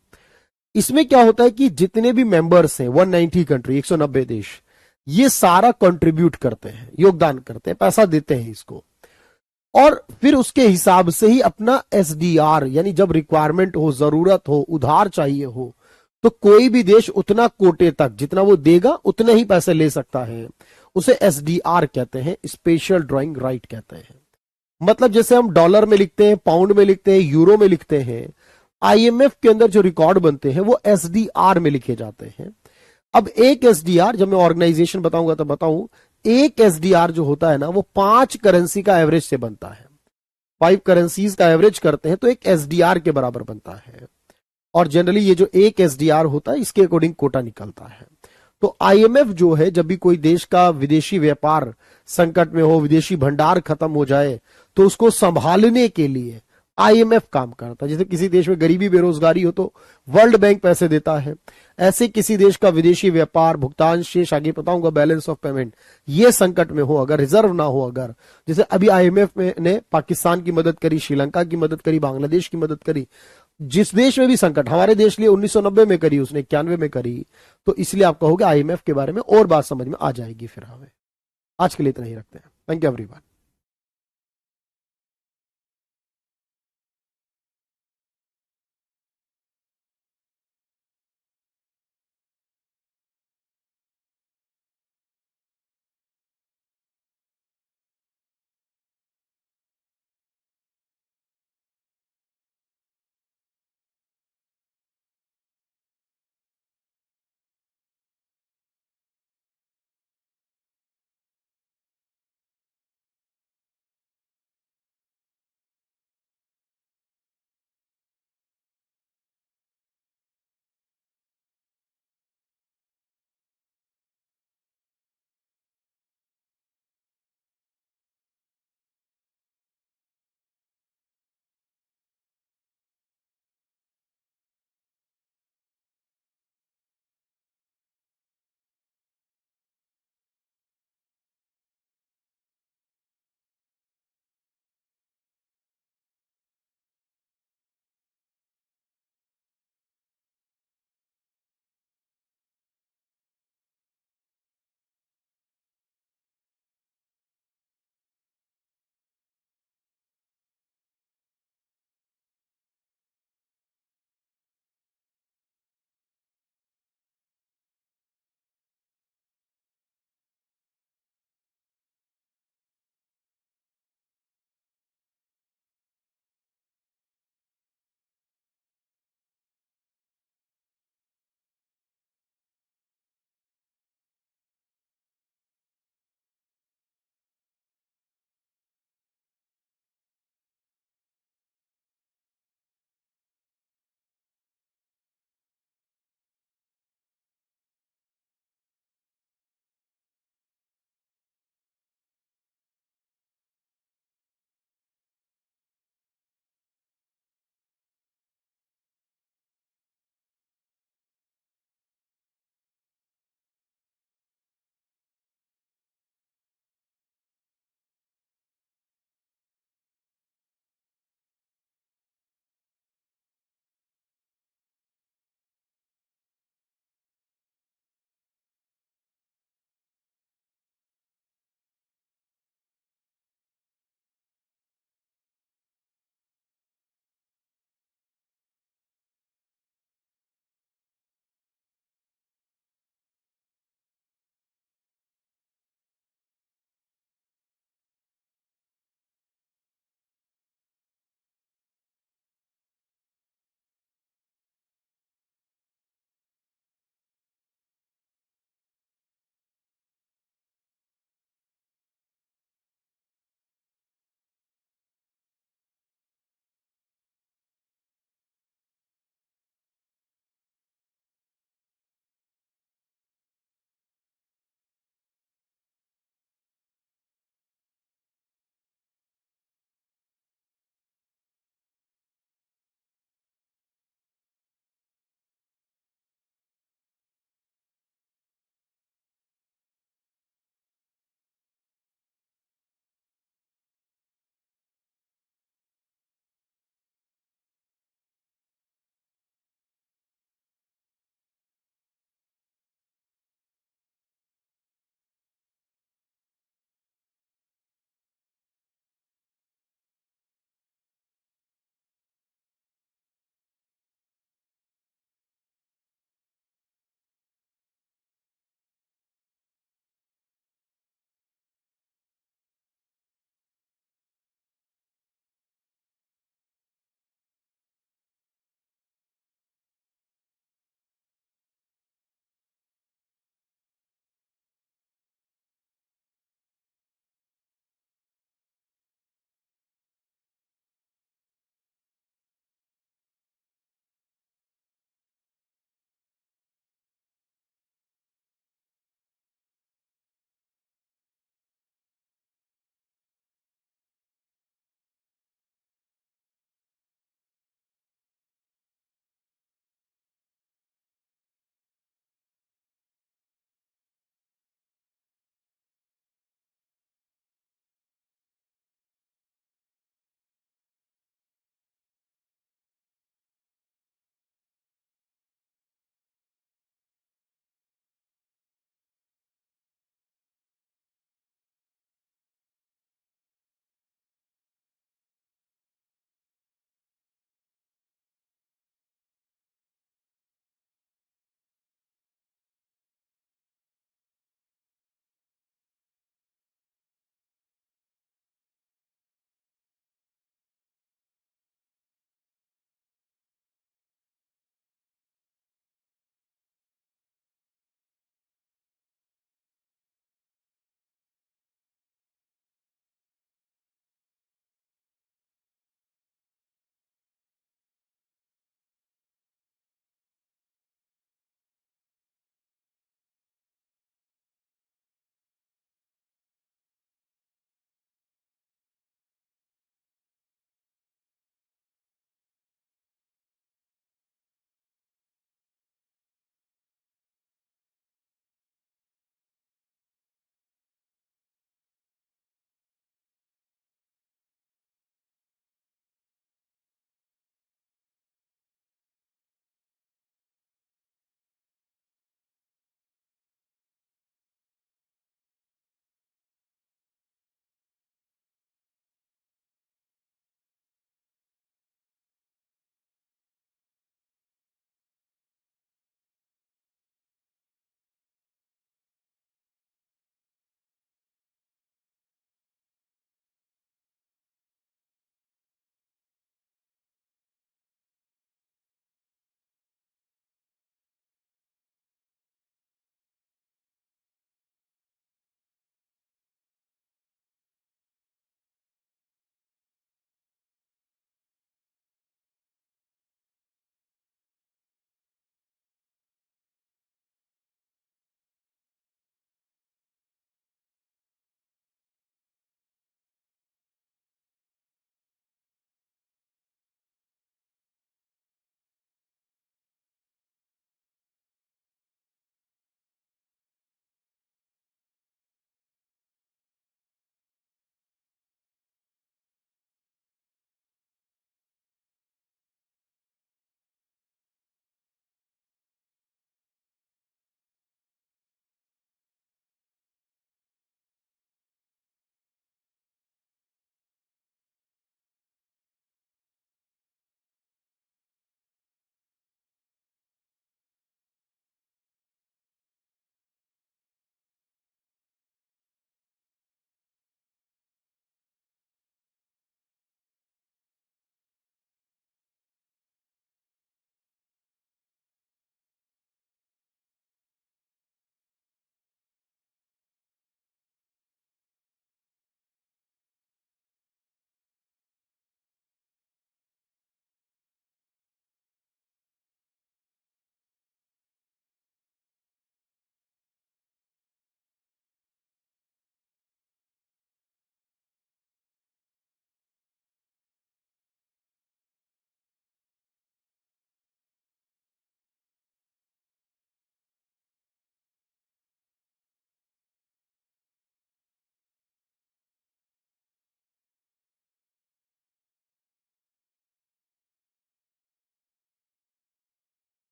इसमें क्या होता है कि जितने भी मेंबर्स हैं, 190 कंट्री, 190 देश, ये सारा कंट्रीब्यूट करते हैं, योगदान करते हैं, पैसा देते हैं इसको। और फिर उसके हिसाब से ही अपना एसडीआर, यानी जब रिक्वायरमेंट हो, जरूरत हो, उधार चाहिए हो, तो कोई भी देश उतना कोटे तक जितना वो देगा उतने ही पैसे ले सकता है। उसे एसडीआर कहते हैं, स्पेशल ड्राइंग राइट कहते हैं। मतलब जैसे हम डॉलर में लिखते हैं, पाउंड में लिखते हैं, यूरो में लिखते हैं, आईएमएफ के अंदर जो रिकॉर्ड बनते हैं वो एसडीआर में लिखे जाते हैं। अब एक एसडीआर, जब मैं ऑर्गेनाइजेशन बताऊंगा तो बताऊं, एक एसडीआर जो होता है ना वो 5 करेंसी का एवरेज से बनता है। 5 करेंसीज का एवरेज करते हैं तो एक एसडीआर के बराबर बनता है। और जनरली ये जो एक एसडीआर होता है इसके अकॉर्डिंग कोटा निकलता है। तो आईएमएफ जो है, जब भी कोई देश का विदेशी व्यापार संकट में हो, विदेशी भंडार खत्म हो जाए, तो उसको संभालने के लिए आईएमएफ काम करता है। जैसे किसी देश में गरीबी, बेरोजगारी हो तो वर्ल्ड बैंक पैसे देता है। ऐसे किसी देश का विदेशी व्यापार, भुगतान शेष, आगे बताऊंगा, बैलेंस ऑफ पेमेंट, ये संकट में हो, अगर रिजर्व ना हो, अगर जैसे अभी आईएमएफ ने पाकिस्तान की मदद करी, श्रीलंका की मदद करी, बांग्लादेश की मदद करी, जिस देश में भी संकट, हमारे देश लिए 1990 में करी उसने, 91 में करी। तो इसलिए आप कहोगे आईएमएफ के बारे में और बात समझ में आ जाएगी फिर हमें। आज के लिए इतना ही रखते हैं। Thank you everyone.